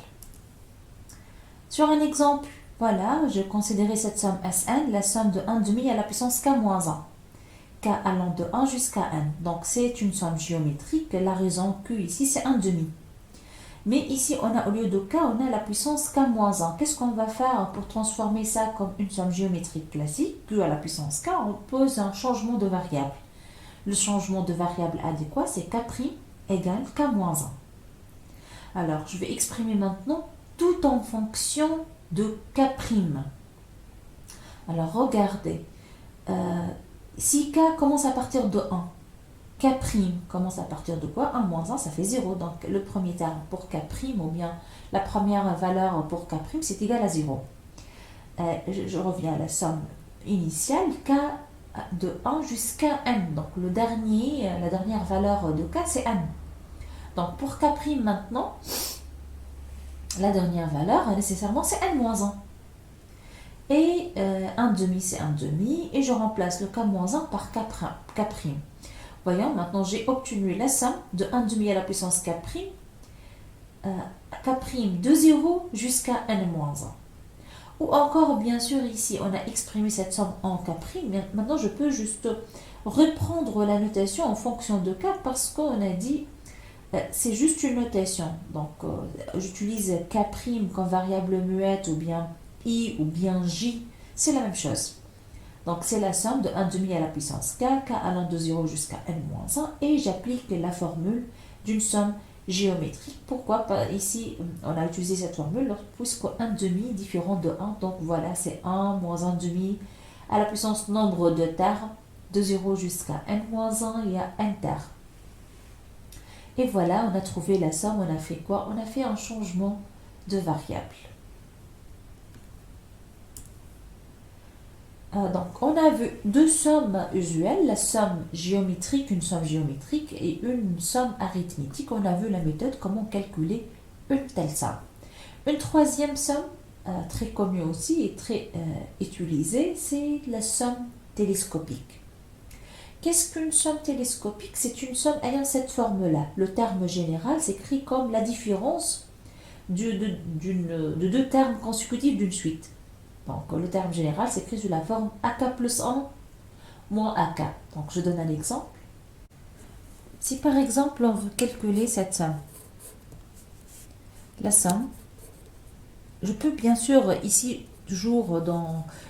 S1: Sur un exemple, voilà, je considérais cette somme Sn, la somme de 1,5 à la puissance k moins 1. K allant de 1 jusqu'à n. Donc c'est une somme géométrique. La raison Q ici, c'est 1,5. Mais ici, on a au lieu de K, on a la puissance k moins 1. Qu'est-ce qu'on va faire pour transformer ça comme une somme géométrique classique? Q à la puissance K, on pose un changement de variable. Le changement de variable adéquat, c'est K' égale K moins 1. Alors, je vais exprimer maintenant tout en fonction de K'. Alors, regardez. Si K commence à partir de 1, K' commence à partir de quoi? 1 moins 1, ça fait 0. Donc, le premier terme pour K' ou bien la première valeur pour K', c'est égal à 0. Je reviens à la somme initiale. K de 1 jusqu'à n. Donc, la dernière valeur de K, c'est n. Donc, pour K' maintenant, la dernière valeur, nécessairement, c'est n-1. Et 1,5, c'est 1,5. Et je remplace le K-1 par K'. Voyons, maintenant, j'ai obtenu la somme de 1,5 à la puissance K', K' de 0 jusqu'à n-1. Ou encore, bien sûr, ici, on a exprimé cette somme en K'. Mais maintenant, je peux juste reprendre la notation en fonction de K parce qu'on a dit c'est juste une notation. Donc, j'utilise K' comme variable muette ou bien I ou bien J. C'est la même chose. Donc, c'est la somme de 1,5 à la puissance K, K allant de 0 jusqu'à n-1. Et j'applique la formule d'une somme géométrique. Pourquoi? Ici, on a utilisé cette formule puisque 1,5 est différent de 1. Donc, voilà, c'est 1 moins 1,5 à la puissance nombre de termes. De 0 jusqu'à n-1, il y a n termes. Et voilà, on a trouvé la somme. On a fait quoi? On a fait un changement de variable. Donc, on a vu deux sommes usuelles, la somme géométrique, une somme géométrique et une somme arithmétique. On a vu la méthode, comment calculer une telle somme. Une troisième somme, très connue aussi et très utilisée, c'est la somme télescopique. Qu'est-ce qu'une somme télescopique? C'est une somme ayant cette forme-là. Le terme général s'écrit comme la différence de deux termes consécutifs d'une suite. Donc, le terme général s'écrit sous la forme AK plus 1 moins AK. Donc, je donne un exemple. Si par exemple, on veut calculer cette somme, la somme, je peux bien sûr, ici, toujours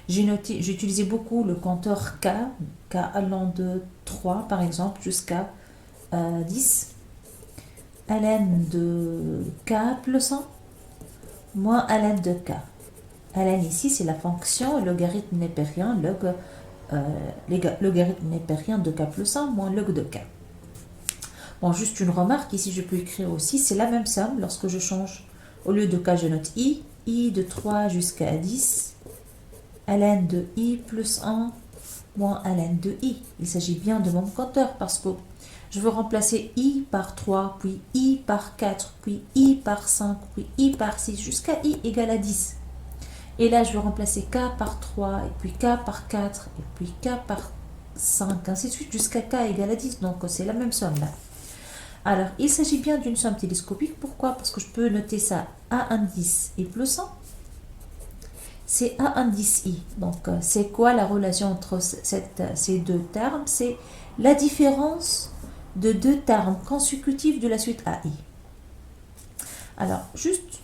S1: j'ai utilisé beaucoup le compteur K allant de 3 par exemple jusqu'à 10, ln de K plus 1 moins ln de K. ln ici, c'est la fonction logarithme népérien, logarithme népérien de K plus 1 moins log de K. Bon, juste une remarque, ici je peux écrire aussi, c'est la même somme lorsque je change, au lieu de K, je note I de 3 jusqu'à 10, ln de I plus 1 moins ln de I. Il s'agit bien de mon compteur parce que je veux remplacer I par 3, puis I par 4, puis I par 5, puis I par 6, jusqu'à I égale à 10. Et là, je vais remplacer K par 3, et puis K par 4, et puis K par 5, ainsi de suite, jusqu'à K égale à 10. Donc, c'est la même somme là. Alors, il s'agit bien d'une somme télescopique. Pourquoi? Parce que je peux noter ça A indice I plus 1. C'est A indice I. Donc, c'est quoi la relation entre ces deux termes? C'est la différence de deux termes consécutifs de la suite AI. Alors, juste,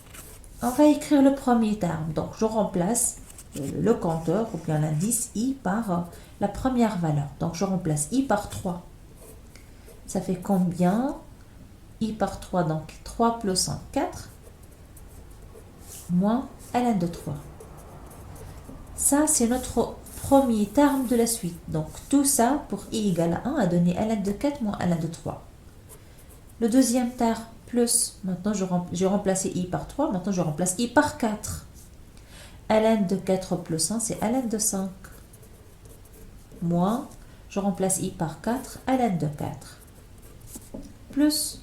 S1: on va écrire le premier terme. Donc, je remplace le compteur ou bien l'indice i par la première valeur. Donc je remplace i par 3. Ça fait combien? I par 3, donc 3 plus 1, 4, moins ln de 3. Ça, c'est notre premier terme de la suite. Donc tout ça pour i égale à 1 a donné ln de 4 moins ln de 3. Le deuxième terme, plus, maintenant j'ai remplacé i par 3, maintenant je remplace i par 4. ln de 4 plus 1, c'est ln de 5. Moins, je remplace i par 4, ln de 4. Plus,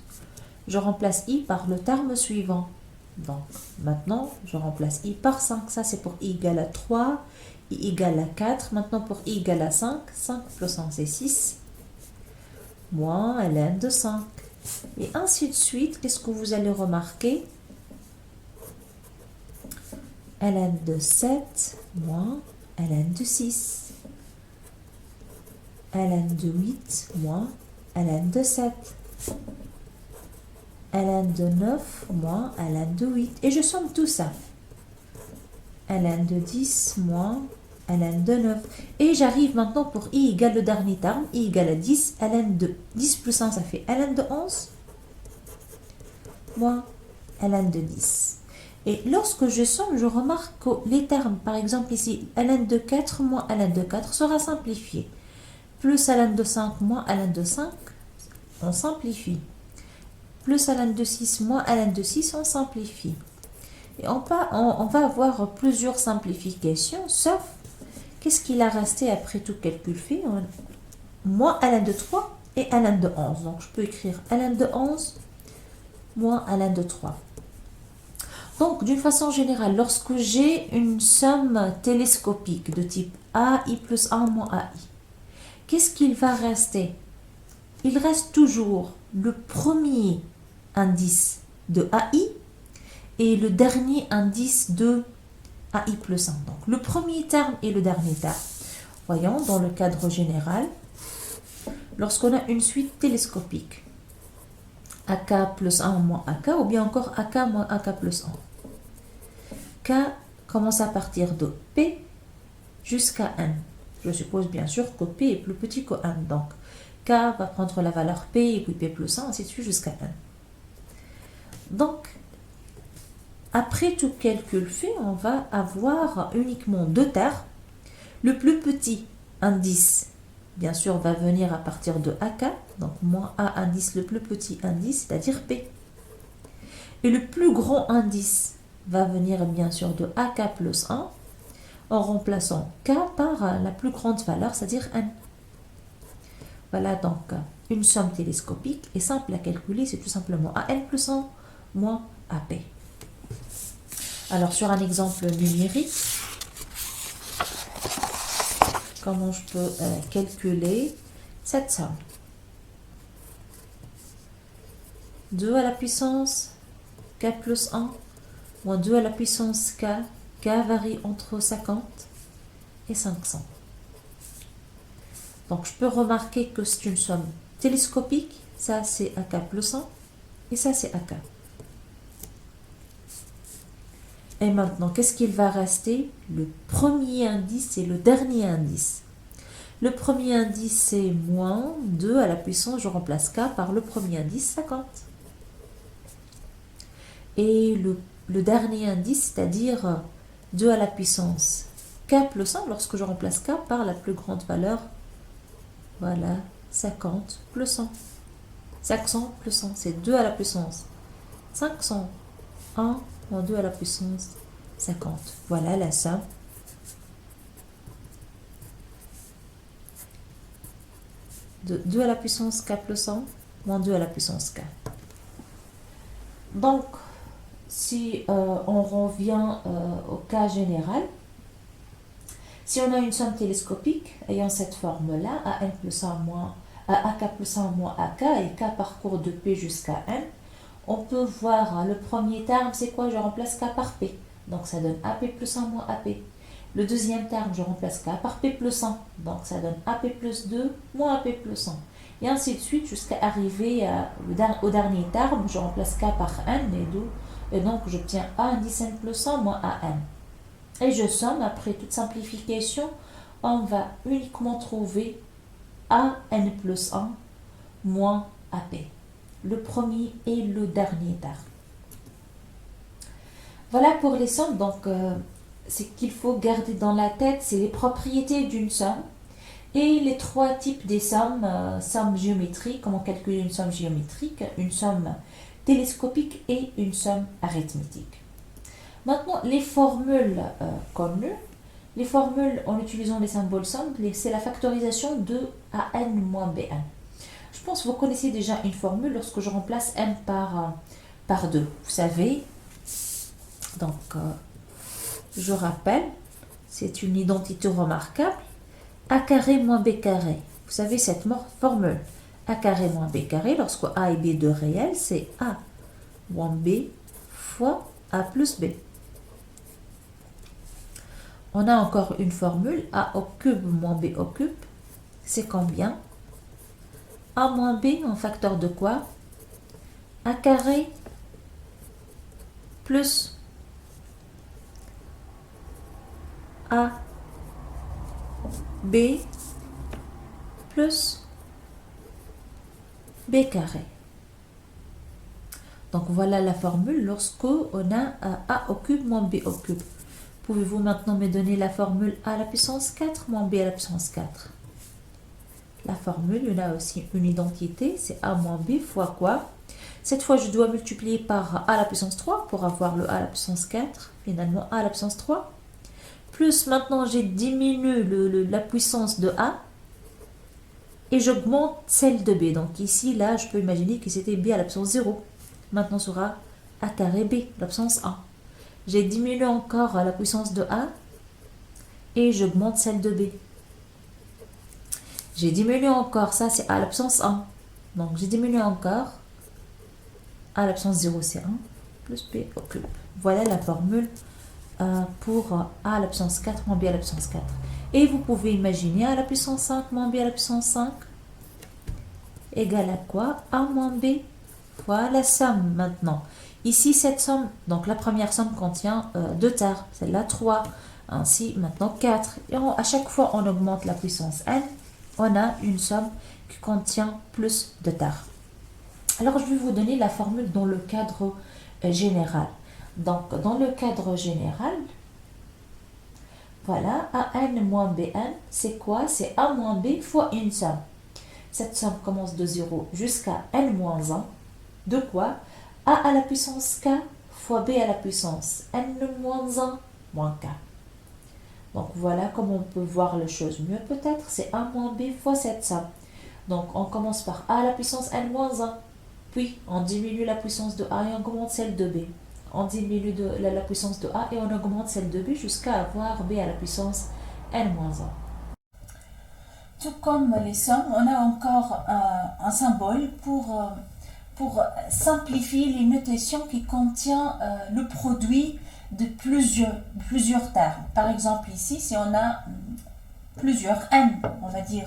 S1: je remplace i par le terme suivant. Donc, maintenant, je remplace i par 5. Ça, c'est pour i égale à 3, i égale à 4. Maintenant, pour i égale à 5, 5 plus 5, c'est 6. Moins ln de 5. Et ainsi de suite, qu'est-ce que vous allez remarquer? ln de 7 moins ln de 6. ln de 8 moins ln de 7. ln de 9 moins ln de 8. Et je somme tout ça. ln de 10 moins ln de 9. Et j'arrive maintenant pour i égale le dernier terme. I égale à 10. ln de 10 plus 1, ça fait ln de 11 moins ln de 10. Et lorsque je somme, je remarque que les termes, par exemple ici, ln de 4 moins ln de 4 sera simplifié. Plus ln de 5 moins ln de 5, on simplifie. Plus ln de 6 moins ln de 6, on simplifie. Et on va avoir plusieurs simplifications, sauf qu'est-ce qu'il a resté après tout calcul fait? Moins ln de 3 et ln de 11. Donc je peux écrire ln de 11 moins ln de 3. Donc d'une façon générale, lorsque j'ai une somme télescopique de type AI plus 1 moins AI, qu'est-ce qu'il va rester? Il reste toujours le premier indice de AI et le dernier indice de AI plus 1. Donc le premier terme et le dernier terme. Voyons, dans le cadre général, lorsqu'on a une suite télescopique, AK plus 1 moins AK, ou bien encore AK moins AK plus 1. K commence à partir de P jusqu'à N. Je suppose bien sûr que P est plus petit que N. Donc, K va prendre la valeur P et puis P plus 1, ainsi de suite jusqu'à N. Donc, après tout calcul fait, on va avoir uniquement deux termes. Le plus petit indice, bien sûr, va venir à partir de AK, donc moins A indice, le plus petit indice, c'est-à-dire P. Et le plus grand indice va venir bien sûr de AK plus 1, en remplaçant K par la plus grande valeur, c'est-à-dire N. Voilà donc une somme télescopique est simple à calculer, c'est tout simplement AN plus 1 moins AP. Alors sur un exemple numérique, comment je peux calculer cette somme? 2 à la puissance K plus 1 moins 2 à la puissance K. K varie entre 50 et 500. Donc je peux remarquer que c'est une somme télescopique. Ça c'est AK plus 1 et ça c'est AK. Et maintenant, qu'est-ce qu'il va rester? Le premier indice et le dernier indice. Le premier indice, c'est moins 2 à la puissance, je remplace K par le premier indice, 50. Et le dernier indice, c'est-à-dire 2 à la puissance K plus 1, lorsque je remplace K par la plus grande valeur, voilà, 50 plus 100. 500 plus 100, c'est 2 à la puissance 500. 1 moins 2 à la puissance 50. Voilà la somme de 2 à la puissance K plus 1 moins 2 à la puissance K. Donc, si on revient au cas général, si on a une somme télescopique ayant cette forme-là, AN plus 1 moins AK plus 1 moins AK et K parcourt de P jusqu'à N, on peut voir le premier terme, c'est quoi? Je remplace K par P. Donc ça donne AP plus 1 moins AP. Le deuxième terme, je remplace K par P plus 1. Donc ça donne AP plus 2 moins AP plus 1. Et ainsi de suite jusqu'à arriver au dernier terme, je remplace K par N et donc j'obtiens A indice N plus 1 moins AN. Et je somme, après toute simplification, on va uniquement trouver AN plus 1 moins AP. Le premier et le dernier terme. Voilà pour les sommes. Donc, ce qu'il faut garder dans la tête, c'est les propriétés d'une somme et les trois types des sommes. Somme géométrique, comment calculer une somme géométrique, une somme télescopique et une somme arithmétique. Maintenant, les formules connues. Les formules en utilisant les symboles simples, c'est la factorisation de AN moins BN. Je pense que vous connaissez déjà une formule lorsque je remplace n par 2. Vous savez, donc je rappelle, c'est une identité remarquable. A carré moins B carré. Vous savez cette formule. A carré moins B carré, lorsque A et B deux réels, c'est A moins B fois A plus B. On a encore une formule, A au cube moins B au cube, c'est combien? A moins B en facteur de quoi? A carré plus A B plus B carré. Donc voilà la formule lorsque on a A au cube moins B au cube. Pouvez-vous maintenant me donner la formule A à la puissance 4 moins B à la puissance 4? La formule, il y en a aussi une identité, c'est A moins B fois quoi? Cette fois, je dois multiplier par A à la puissance 3 pour avoir le A à la puissance 4, finalement A à la puissance 3. Plus maintenant, j'ai diminué la puissance de A et j'augmente celle de B. Donc ici, là, je peux imaginer que c'était B à la puissance 0. Maintenant, ce sera A carré B, la puissance 1. J'ai diminué encore la puissance de A et j'augmente celle de B. J'ai diminué encore, ça c'est A à la puissance 1. Donc j'ai diminué encore. A à la puissance 0 c'est 1 plus B au cube. Voilà la formule pour A à la puissance 4 moins B à la puissance 4. Et vous pouvez imaginer A à la puissance 5 moins B à la puissance 5 égale à quoi? A moins B fois la somme maintenant. Ici, cette somme, donc la première somme contient 2 termes, celle-là 3, ainsi maintenant 4. Et à chaque fois, on augmente la puissance n, on a une somme qui contient plus de termes. Alors, je vais vous donner la formule dans le cadre général. Donc, dans le cadre général, voilà, AN moins BN, c'est quoi? C'est A moins B fois une somme. Cette somme commence de 0 jusqu'à n moins 1. De quoi? A à la puissance k fois B à la puissance n-1 moins k. Donc voilà comment on peut voir les choses mieux peut-être. C'est A moins B fois cette somme. Donc on commence par A à la puissance n-1. Puis on diminue la puissance de A et on augmente celle de B. On diminue la puissance de A et on augmente celle de B jusqu'à avoir B à la puissance n-1. Tout comme les sommes, on a encore un symbole pour simplifier les notations qui contiennent le produit de plusieurs termes. Par exemple, ici, si on a plusieurs n, on va dire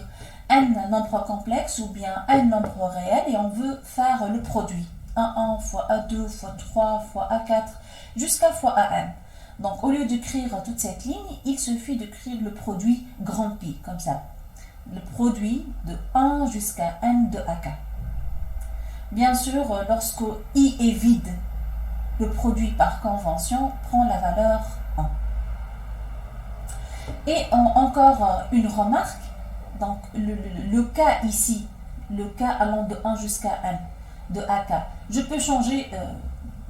S1: n nombres complexes ou bien n nombres réels et on veut faire le produit. A1 fois A2 fois 3 fois A4 jusqu'à fois AN. Donc, au lieu d'écrire toute cette ligne, il suffit d'écrire le produit grand Pi, comme ça. Le produit de 1 jusqu'à n de AK. Bien sûr, lorsque I est vide, le produit par convention prend la valeur 1. Et encore une remarque, donc le cas ici, le cas allant de 1 jusqu'à n de AK, je peux changer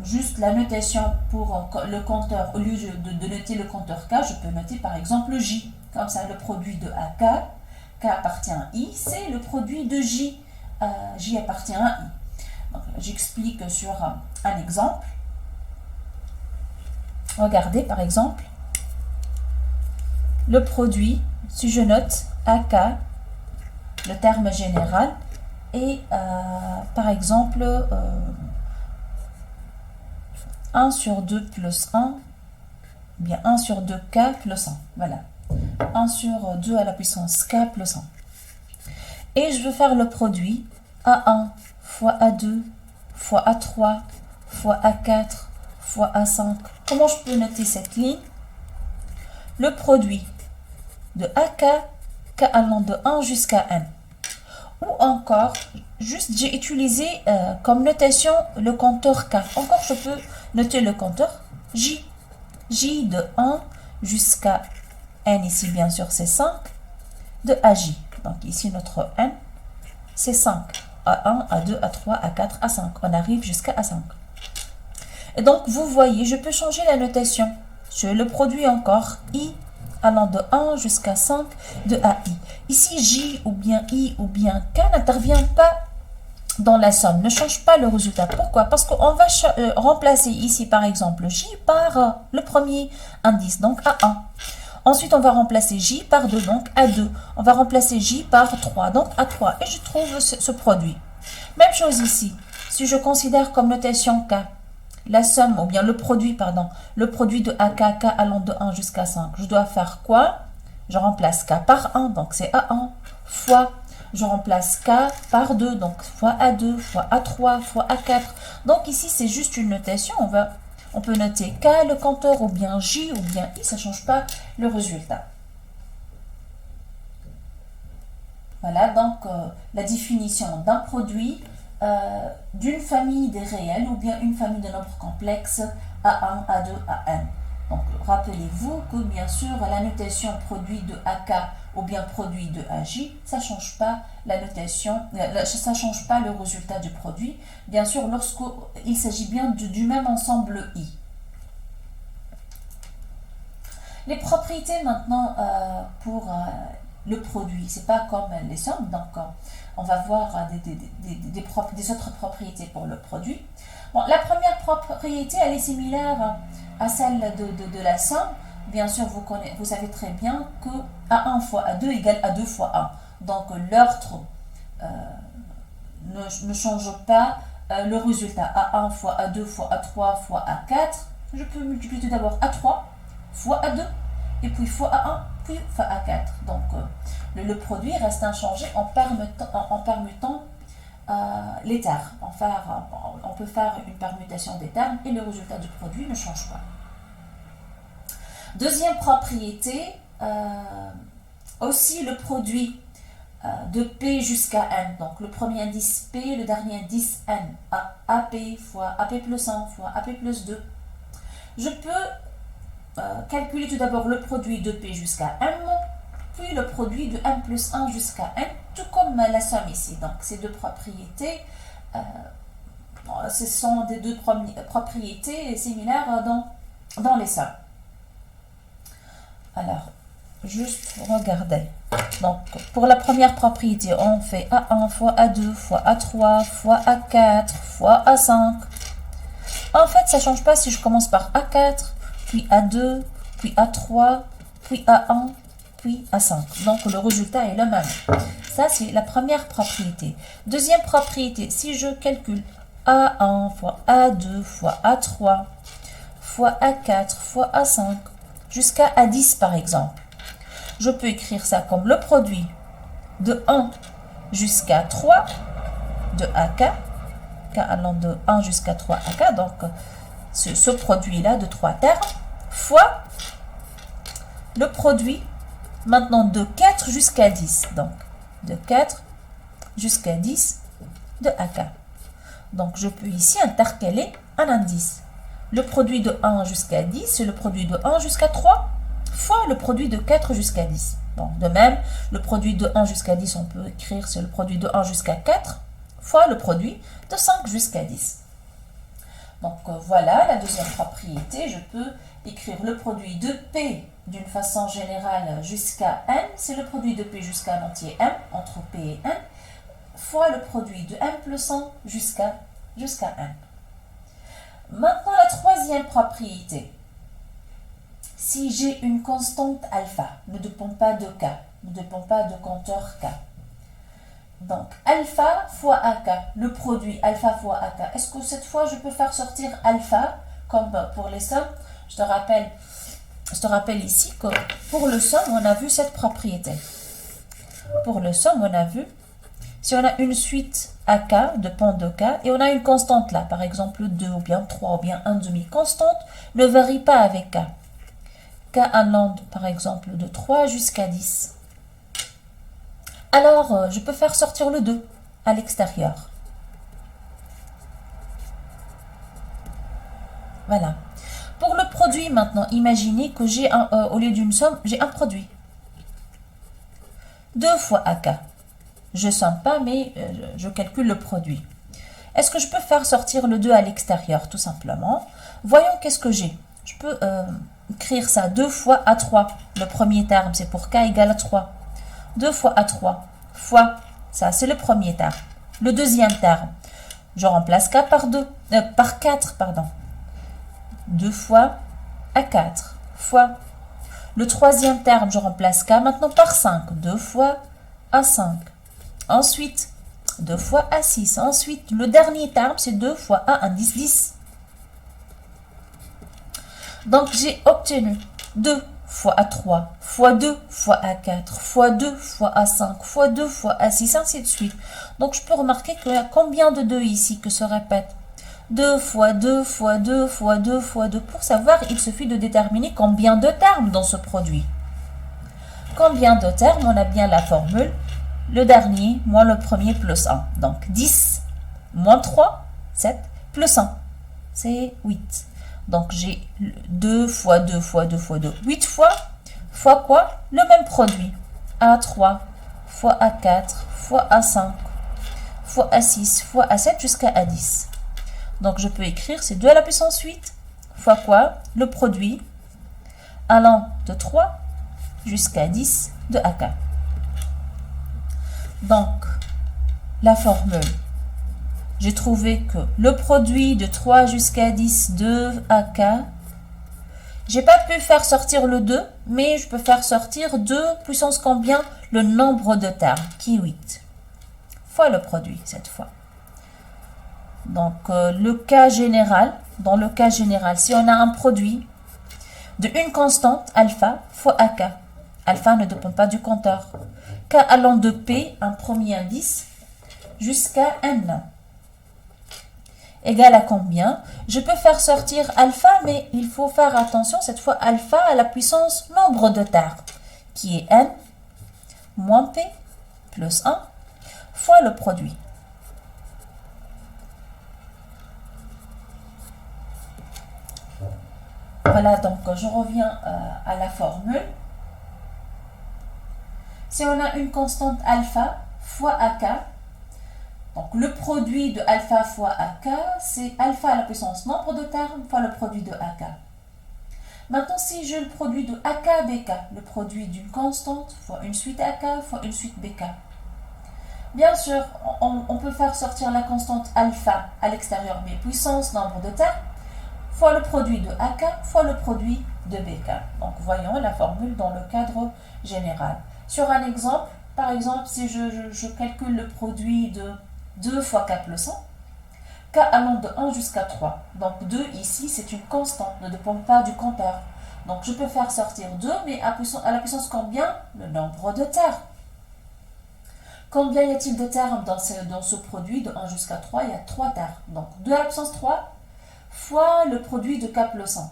S1: juste la notation pour le compteur. Au lieu de noter le compteur K, je peux noter par exemple J. Comme ça, le produit de AK, K appartient à I, c'est le produit de J. J appartient à I. J'explique sur un exemple. Regardez par exemple le produit, si je note AK, le terme général, et par exemple 1 sur 2 plus 1, bien 1 sur 2K plus 1. Voilà. 1 sur 2 à la puissance K plus 1. Et je veux faire le produit A1 fois A2 fois A3 fois A4 fois A5. Comment je peux noter cette ligne? le produit de AK, K allant de 1 jusqu'à N. Ou encore, juste j'ai utilisé comme notation le compteur K. Encore, je peux noter le compteur J. J de 1 jusqu'à N, ici bien sûr c'est 5, de AJ. Donc ici notre N, c'est 5. A1, A2, A3, A4, A5. On arrive jusqu'à A5. Et donc, vous voyez, je peux changer la notation. Sur le produit encore, I allant de 1 jusqu'à 5 de AI. Ici, J ou bien I ou bien K n'intervient pas dans la somme, ne change pas le résultat. Pourquoi? Parce qu'on va remplacer ici, par exemple, J par le premier indice, donc A1. Ensuite, on va remplacer J par 2, donc A2. On va remplacer J par 3, donc A3. Et je trouve ce produit. Même chose ici. Si je considère comme notation K, la somme, ou bien le produit, pardon, le produit de AK, K allant de 1 jusqu'à 5, je dois faire quoi? Je remplace K par 1, donc c'est A1, fois, je remplace K par 2, donc fois A2, fois A3, fois A4. Donc ici, c'est juste une notation. On peut noter K, le compteur, ou bien J, ou bien I, ça ne change pas le résultat. Voilà donc la définition d'un produit d'une famille des réels ou bien une famille de nombres complexes A1, A2, AN. Donc rappelez-vous que bien sûr la notation produit de AK ou bien produit de AJ, ça ne change pas la notation, ça change pas le résultat du produit, bien sûr lorsqu'il s'agit bien du même ensemble I. Les propriétés maintenant pour le produit, c'est pas comme les sommes, donc on va voir des autres propriétés pour le produit. Bon, la première propriété, elle est similaire à celle de la somme. Bien sûr, vous savez très bien que A1 fois A2 égale A2 fois A. Donc, l'ordre ne change pas le résultat. A1 fois A2 fois A3 fois A4. Je peux multiplier tout d'abord A3 fois A2 et puis fois A1 puis fois A4. Donc, le produit reste inchangé en permutant les termes. On peut faire une permutation des termes et le résultat du produit ne change pas. Deuxième propriété, aussi le produit de P jusqu'à N. Donc le premier indice P, le dernier indice N. AP fois AP plus 1 fois AP plus 2. Je peux calculer tout d'abord le produit de P jusqu'à M, puis le produit de M plus 1 jusqu'à N, tout comme la somme ici. Donc ces deux propriétés, ce sont des deux propriétés similaires dans les sommes. Alors, juste regardez. Donc, pour la première propriété, on fait A1 fois A2 fois A3 fois A4 fois A5. En fait, ça ne change pas si je commence par A4, puis A2, puis A3, puis A1, puis A5. Donc, le résultat est le même. Ça, c'est la première propriété. Deuxième propriété, si je calcule A1 fois A2 fois A3 fois A4 fois A5 jusqu'à A10 par exemple, je peux écrire ça comme le produit de 1 jusqu'à 3 de AK, K allant de 1 jusqu'à 3 AK, donc ce produit-là de 3 termes, fois le produit maintenant de 4 jusqu'à 10, donc de 4 jusqu'à 10 de AK. Donc je peux ici intercaler un indice. Le produit de 1 jusqu'à 10, c'est le produit de 1 jusqu'à 3 fois le produit de 4 jusqu'à 10. Bon, de même, le produit de 1 jusqu'à 10, on peut écrire, c'est le produit de 1 jusqu'à 4 fois le produit de 5 jusqu'à 10. Donc voilà la deuxième propriété. Je peux écrire le produit de P d'une façon générale jusqu'à N. C'est le produit de P jusqu'à un entier M, entre P et N, fois le produit de M plus 1 jusqu'à N. Maintenant, la troisième propriété. Si j'ai une constante alpha, ne dépend pas de K, ne dépend pas de compteur K. Donc, alpha fois AK, le produit alpha fois AK. Est-ce que cette fois, je peux faire sortir alpha, comme pour les sommes? Je te rappelle ici que pour le somme, on a vu cette propriété. Pour le somme, on a vu, si on a une suite AK, dépend de K, et on a une constante là, par exemple 2 ou bien 3 ou bien 1 demi-constante, ne varie pas avec K. k allant par exemple de 3 jusqu'à 10. Alors, je peux faire sortir le 2 à l'extérieur. Voilà. Pour le produit maintenant, imaginez que j'ai au lieu d'une somme, j'ai un produit. 2 fois AK. Je ne somme pas, mais je calcule le produit. Est-ce que je peux faire sortir le 2 à l'extérieur, tout simplement? Voyons qu'est-ce que j'ai. Je peux écrire ça 2 fois A3. Le premier terme, c'est pour K égale à 3. 2 fois A3 fois, ça c'est le premier terme. Le deuxième terme, je remplace K par 4, pardon. 2 fois A4 fois. Le troisième terme, je remplace K maintenant par 5. 2 fois A5. Ensuite, 2 fois A6. Ensuite, le dernier terme, c'est 2 fois A indice 10. Donc, j'ai obtenu 2 fois A3, fois 2 fois A4, fois 2 fois A5, fois 2 fois A6, ainsi de suite. Donc, je peux remarquer qu'il y a combien de 2 ici que se répète? 2 fois 2 fois 2 fois 2 fois 2. Pour savoir, il suffit de déterminer combien de termes dans ce produit. Combien de termes? On a bien la formule. Le dernier moins le premier plus 1. Donc 10 moins 3, 7, plus 1. C'est 8. Donc j'ai 2 fois 2 fois 2 fois 2. 8 fois quoi? Le même produit. A3 fois A4 fois A5 fois A6 fois A7 jusqu'à A10. Donc, je peux écrire, c'est 2 à la puissance 8 fois quoi? Le produit allant de 3 jusqu'à 10 de AK. Donc, la formule, j'ai trouvé que le produit de 3 jusqu'à 10 de AK, j'ai pas pu faire sortir le 2, mais je peux faire sortir 2 puissance combien? Le nombre de termes, qui est 8, fois le produit cette fois. Donc, dans le cas général, si on a un produit de une constante alpha fois AK, alpha ne dépend pas du compteur, K allant de P, un premier indice, jusqu'à N, égale à combien? Je peux faire sortir alpha, mais il faut faire attention, cette fois alpha à la puissance nombre de termes, qui est N moins P plus 1 fois le produit. Voilà, donc je reviens à la formule. Si on a une constante alpha fois AK, donc le produit de alpha fois AK, c'est alpha à la puissance nombre de termes fois le produit de AK. Maintenant, si j'ai le produit de AK BK, le produit d'une constante fois une suite AK fois une suite BK. Bien sûr, on peut faire sortir la constante alpha à l'extérieur, mais puissance nombre de termes, fois le produit de AK fois le produit de BK. Donc, voyons la formule dans le cadre général. Sur un exemple, par exemple, si je calcule le produit de 2 fois K plus 1, K allant de 1 jusqu'à 3. Donc, 2 ici, c'est une constante, ne dépend pas du compteur. Donc, je peux faire sortir 2, mais à la puissance combien? Le nombre de termes. Combien y a-t-il de termes dans ce produit de 1 jusqu'à 3? Il y a 3 termes. Donc, 2 à la puissance 3 fois le produit de K plus 1.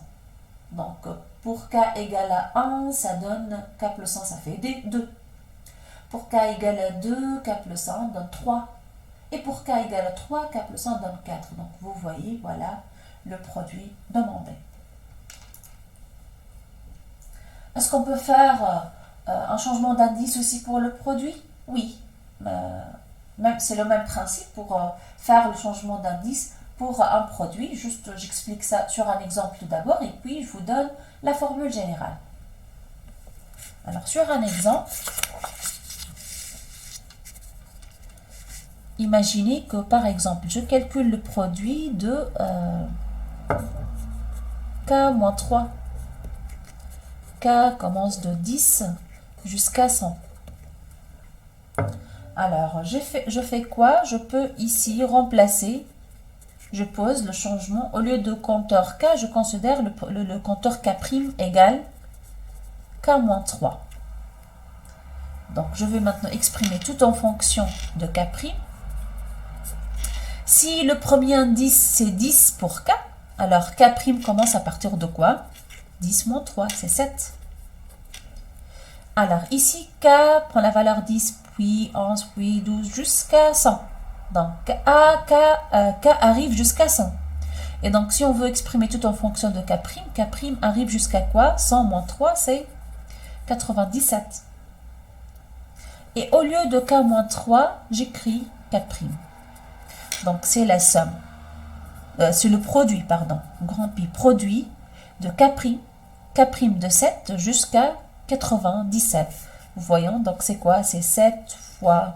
S1: Donc, pour K égale à 1, ça donne K plus 1, ça fait 2. Pour K égale à 2, K plus 1 donne 3. Et pour K égale à 3, K plus 1 donne 4. Donc, vous voyez, voilà le produit demandé. Est-ce qu'on peut faire un changement d'indice aussi pour le produit? Oui. C'est le même principe pour faire le changement d'indice pour un produit. Juste, j'explique ça sur un exemple tout d'abord et puis je vous donne la formule générale. Alors, sur un exemple, imaginez que, par exemple, je calcule le produit de K-3. K commence de 10 jusqu'à 100. Alors, je fais quoi? Je peux ici remplacer, je pose le changement, au lieu de compteur K, je considère le compteur K' égale K-3. Donc, je vais maintenant exprimer tout en fonction de K'. Si le premier indice, c'est 10 pour K, alors K' commence à partir de quoi? 10 moins 3, c'est 7. Alors ici, K prend la valeur 10, puis 11, puis 12, jusqu'à 100. Donc K arrive jusqu'à 100. Et donc si on veut exprimer tout en fonction de K' arrive jusqu'à quoi? 100 moins 3, c'est 97. Et au lieu de K moins 3, j'écris K'. Donc c'est la somme. C'est le produit, pardon. Grand Pi, produit de K' de 7 jusqu'à 97. Vous voyez, donc c'est quoi? C'est 7 fois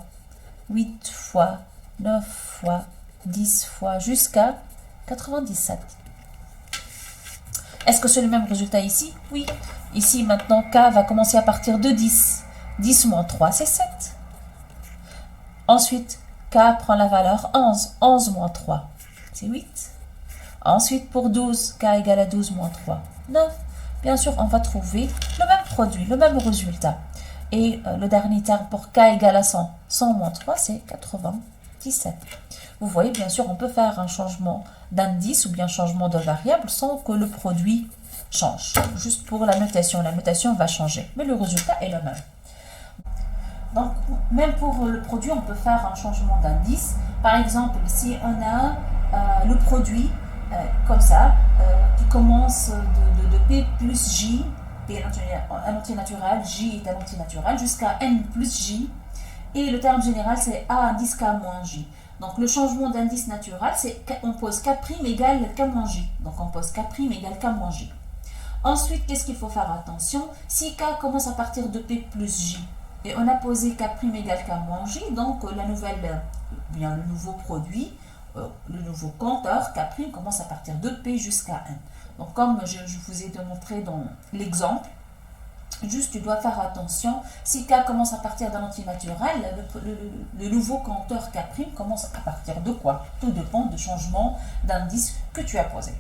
S1: 8 fois 9 fois 10 fois jusqu'à 97. Est-ce que c'est le même résultat ici? Oui. Ici, maintenant, K va commencer à partir de 10. 10 moins 3, c'est 7. Ensuite, K prend la valeur 11. 11 moins 3, c'est 8. Ensuite, pour 12, K égale à 12 moins 3, 9. Bien sûr, on va trouver le même produit, le même résultat. Et le dernier terme pour K égale à 100. 100 moins 3, c'est 97. Vous voyez, bien sûr, on peut faire un changement d'indice ou bien changement de variable sans que le produit change. Juste pour la notation va changer. Mais le résultat est le même. Donc, même pour le produit, on peut faire un changement d'indice. Par exemple, si on a le produit comme ça, qui commence de P plus J, P est un entier naturel, J est un entier naturel, jusqu'à N plus J. Et le terme général, c'est A indice K moins J. Donc, le changement d'indice naturel, c'est qu'on pose K' égale K moins J. Donc, on pose K' égale K moins J. Ensuite, qu'est-ce qu'il faut faire attention? Si K commence à partir de P plus J, et on a posé K' égale K moins J, donc le nouveau produit, le nouveau compteur K' commence à partir de P jusqu'à N. Donc, comme je vous ai démontré dans l'exemple, juste tu dois faire attention, si K commence à partir d'un entier naturel, le nouveau compteur K' commence à partir de quoi? Tout dépend du changement d'indice que tu as posé.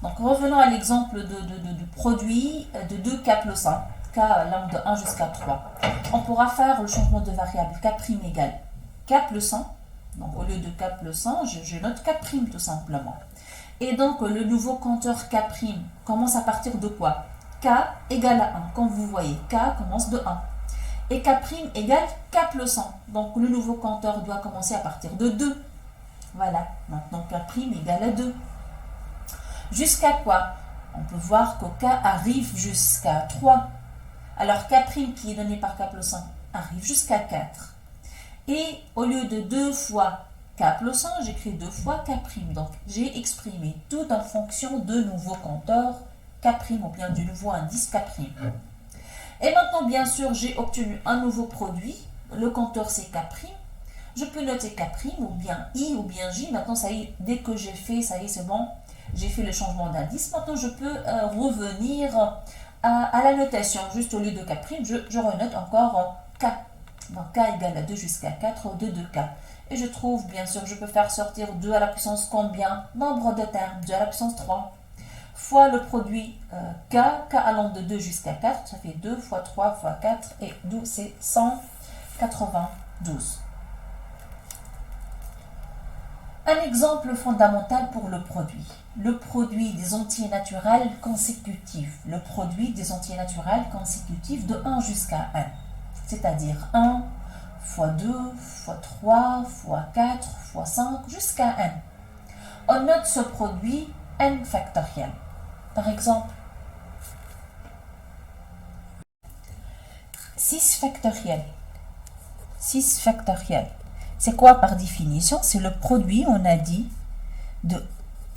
S1: Donc revenons à l'exemple de produit de 2 K plus 1, K allant de 1 jusqu'à 3. On pourra faire le changement de variable K' égale K plus 1. Donc au lieu de K plus 1, je note K' tout simplement. Et donc le nouveau compteur K' commence à partir de quoi? K égale à 1. Comme vous voyez, K commence de 1. Et K' égale K plus 1. Donc le nouveau compteur doit commencer à partir de 2. Voilà, maintenant K' égale à 2. Jusqu'à quoi? On peut voir que K arrive jusqu'à 3. Alors K' qui est donné par K plus 1 arrive jusqu'à 4. Et au lieu de 2 fois K plus 1, j'écris 2 fois K'. Donc j'ai exprimé tout en fonction de nouveaux compteurs K' ou bien du nouveau indice K'. Et maintenant, bien sûr, j'ai obtenu un nouveau produit. Le compteur c'est K'. Je peux noter K' ou bien I ou bien J. Maintenant, ça y est, dès que j'ai fait, ça y est, c'est bon. J'ai fait le changement d'indice. Maintenant, je peux revenir à la notation. Juste au lieu de K', je renote encore K. Donc, K égale à 2 jusqu'à 4 de 2K. Et je trouve, bien sûr, je peux faire sortir 2 à la puissance combien? Nombre de termes, 2 à la puissance 3. Fois le produit K allant de 2 jusqu'à 4, ça fait 2 fois 3 fois 4, et 12, c'est 192. Un exemple fondamental pour le produit. Le produit des entiers naturels consécutifs. Le produit des entiers naturels consécutifs de 1 jusqu'à n. C'est-à-dire 1 fois 2 fois 3 fois 4 fois 5 jusqu'à n. On note ce produit n factoriel. Par exemple, 6 factoriel. 6 factoriel. C'est quoi par définition? C'est le produit, on a dit, de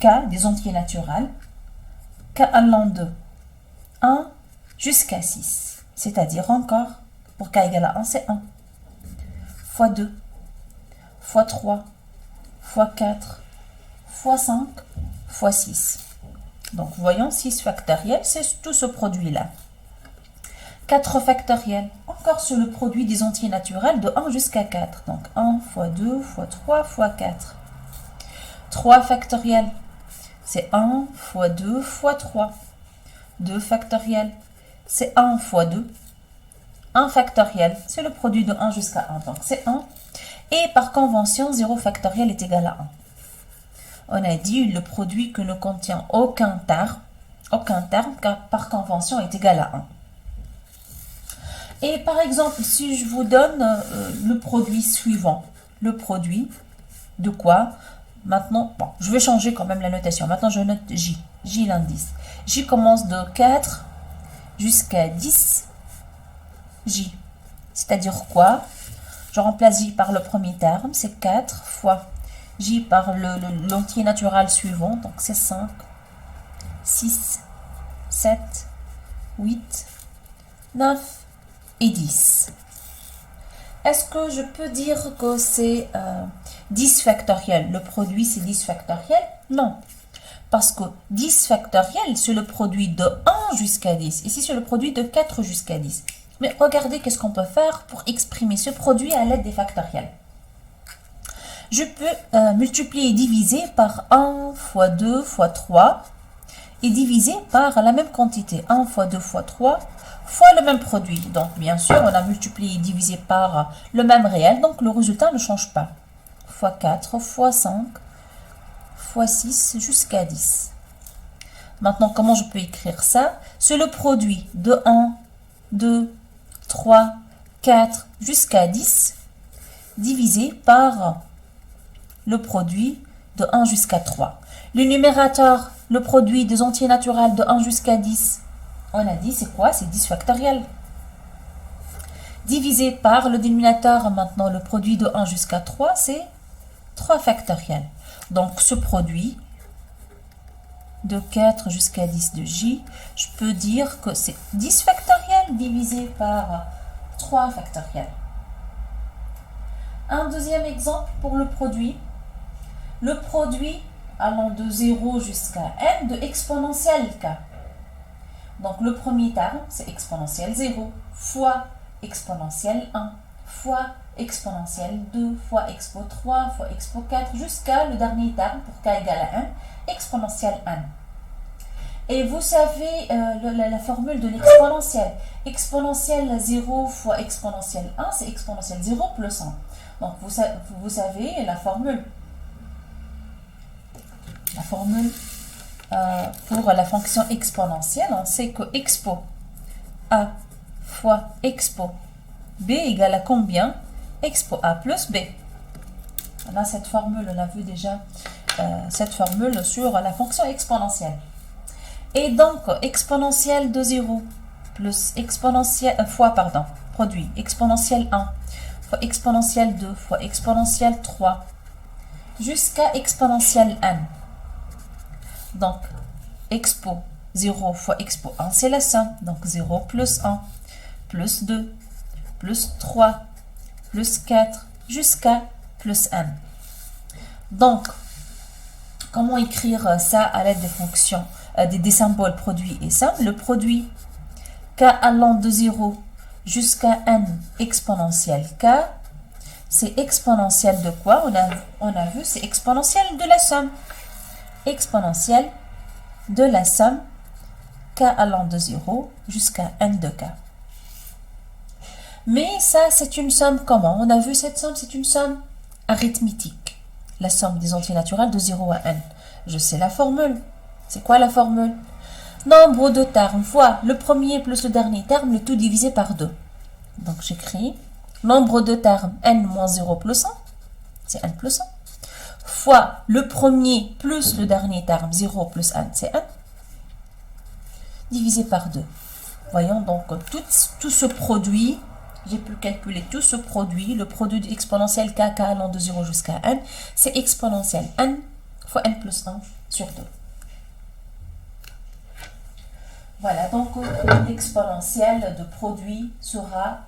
S1: K, des entiers naturels, K allant de 1 jusqu'à 6. C'est-à-dire encore, pour K égale à 1, c'est 1. Fois 2, fois 3, fois 4, fois 5, fois 6. Donc, voyons, 6 factoriel, c'est tout ce produit-là. 4 factoriel, encore sur le produit des entiers naturels de 1 jusqu'à 4. Donc, 1 fois 2 fois 3 fois 4. 3 factoriel, c'est 1 fois 2 fois 3. 2 factoriel, c'est 1 fois 2. 1 factoriel, c'est le produit de 1 jusqu'à 1. Donc, c'est 1. Et par convention, 0 factoriel est égal à 1. On a dit le produit que ne contient aucun terme aucun terme car par convention est égal à 1. Et par exemple, si je vous donne le produit suivant, le produit de quoi? Maintenant, bon, je vais changer quand même la notation. Maintenant, je note J. J l'indice. J commence de 4 jusqu'à 10. J. C'est-à-dire quoi? Je remplace J par le premier terme, c'est 4 fois J par l'entier natural suivant, donc c'est 5, 6, 7, 8, 9 et 10. Est-ce que je peux dire que c'est 10 factoriel? Le produit, c'est 10 factoriel? Non. Parce que 10 factoriel, c'est le produit de 1 jusqu'à 10. Ici, c'est le produit de 4 jusqu'à 10. Mais regardez qu'est-ce qu'on peut faire pour exprimer ce produit à l'aide des factoriels. Je peux multiplier et diviser par 1 fois 2 fois 3 et diviser par la même quantité. 1 fois 2 fois 3 fois le même produit. Donc, bien sûr, on a multiplié et divisé par le même réel. Donc, le résultat ne change pas. Fois 4, fois 5, fois 6, jusqu'à 10. Maintenant, comment je peux écrire ça? C'est le produit de 1, 2, 3, 4, jusqu'à 10, divisé par le produit de 1 jusqu'à 3. Le numérateur, le produit des entiers naturels de 1 jusqu'à 10, on a dit, c'est quoi? C'est 10 factoriel. Divisé par le dénominateur, maintenant, le produit de 1 jusqu'à 3, c'est 3 factoriel. Donc, ce produit de 4 jusqu'à 10 de J, je peux dire que c'est 10 factoriel divisé par 3 factoriel. Un deuxième exemple pour le produit. Le produit allant de 0 jusqu'à n de exponentielle k. Donc, le premier terme, c'est exponentielle 0 fois exponentielle 1 fois exponentielle 2 fois expo 3 fois expo 4 jusqu'à le dernier terme pour k égale à 1, exponentielle n. Et vous savez la formule de l'exponentielle. Exponentielle 0 fois exponentielle 1, c'est exponentielle 0 plus 1. Donc, vous savez la formule. La formule pour la fonction exponentielle, c'est que expo a fois expo b égale à combien? Expo a plus b. On a cette formule, on a vu déjà cette formule sur la fonction exponentielle. Et donc, exponentielle de 0 plus exponentielle, produit exponentielle 1 fois exponentielle 2 fois exponentielle 3 jusqu'à exponentielle n. Donc, expo 0 fois expo 1, c'est la somme. Donc, 0 plus 1, plus 2, plus 3, plus 4, jusqu'à plus n. Donc, comment écrire ça à l'aide des fonctions, des symboles produit et somme? Le produit k allant de 0 jusqu'à n exponentielle k, c'est exponentielle de quoi? On a vu, c'est exponentielle de la somme. Exponentielle de la somme k allant de 0 jusqu'à n de k. Mais ça, c'est une somme comment? On a vu cette somme, c'est une somme arithmétique. La somme des entiers naturels de 0 à n. Je sais la formule. C'est quoi la formule? Nombre de termes fois le premier plus le dernier terme, le tout divisé par 2. Donc, j'écris nombre de termes n moins 0 plus 1, c'est n plus 1, fois le premier plus le dernier terme, 0 plus n, c'est n, divisé par 2. Voyons donc tout ce produit, j'ai pu calculer tout ce produit, le produit exponentiel k allant de 0 jusqu'à n, c'est exponentielle n fois n plus 1 sur 2. Voilà, donc l'exponentielle de produit sera,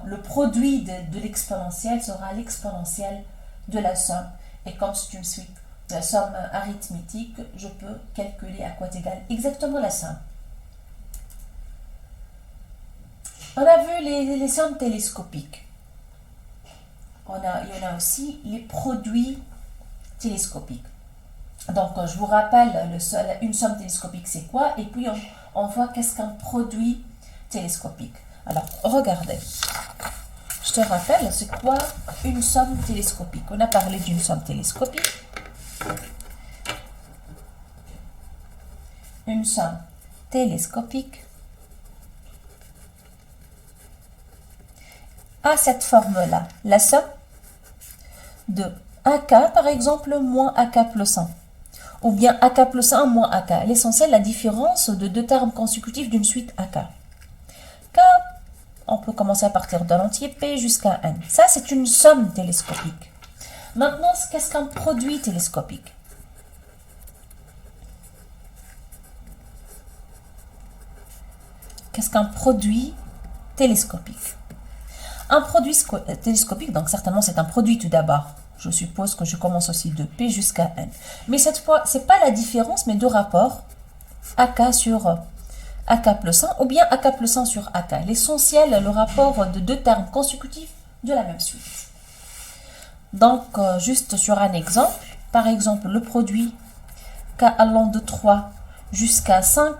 S1: le produit de l'exponentielle sera l'exponentielle de la somme. Et comme c'est une suite de somme arithmétique, je peux calculer à quoi est égale exactement la somme. On a vu les sommes télescopiques. Il y en a aussi les produits télescopiques. Donc, je vous rappelle, une somme télescopique, c'est quoi? Et puis, on voit qu'est-ce qu'un produit télescopique. Alors, regardez. Je te rappelle, c'est quoi une somme télescopique? On a parlé d'une somme télescopique. une somme télescopique a cette forme-là. La somme de AK, par exemple, moins AK plus 1. Ou bien AK plus 1 moins AK. L'essentiel, la différence de deux termes consécutifs d'une suite AK. K, on peut commencer à partir de l'entier P jusqu'à N. Ça, c'est une somme télescopique. Maintenant, qu'est-ce qu'un produit télescopique? Qu'est-ce qu'un produit télescopique? Un produit télescopique, donc certainement c'est un produit tout d'abord. Je suppose que je commence aussi de P jusqu'à N. Mais cette fois, ce n'est pas la différence, mais deux rapports AK sur AK plus 1 ou bien AK plus 1 sur AK. L'essentiel, le rapport de deux termes consécutifs de la même suite. Donc, juste sur un exemple, par exemple, le produit K allant de 3 jusqu'à 5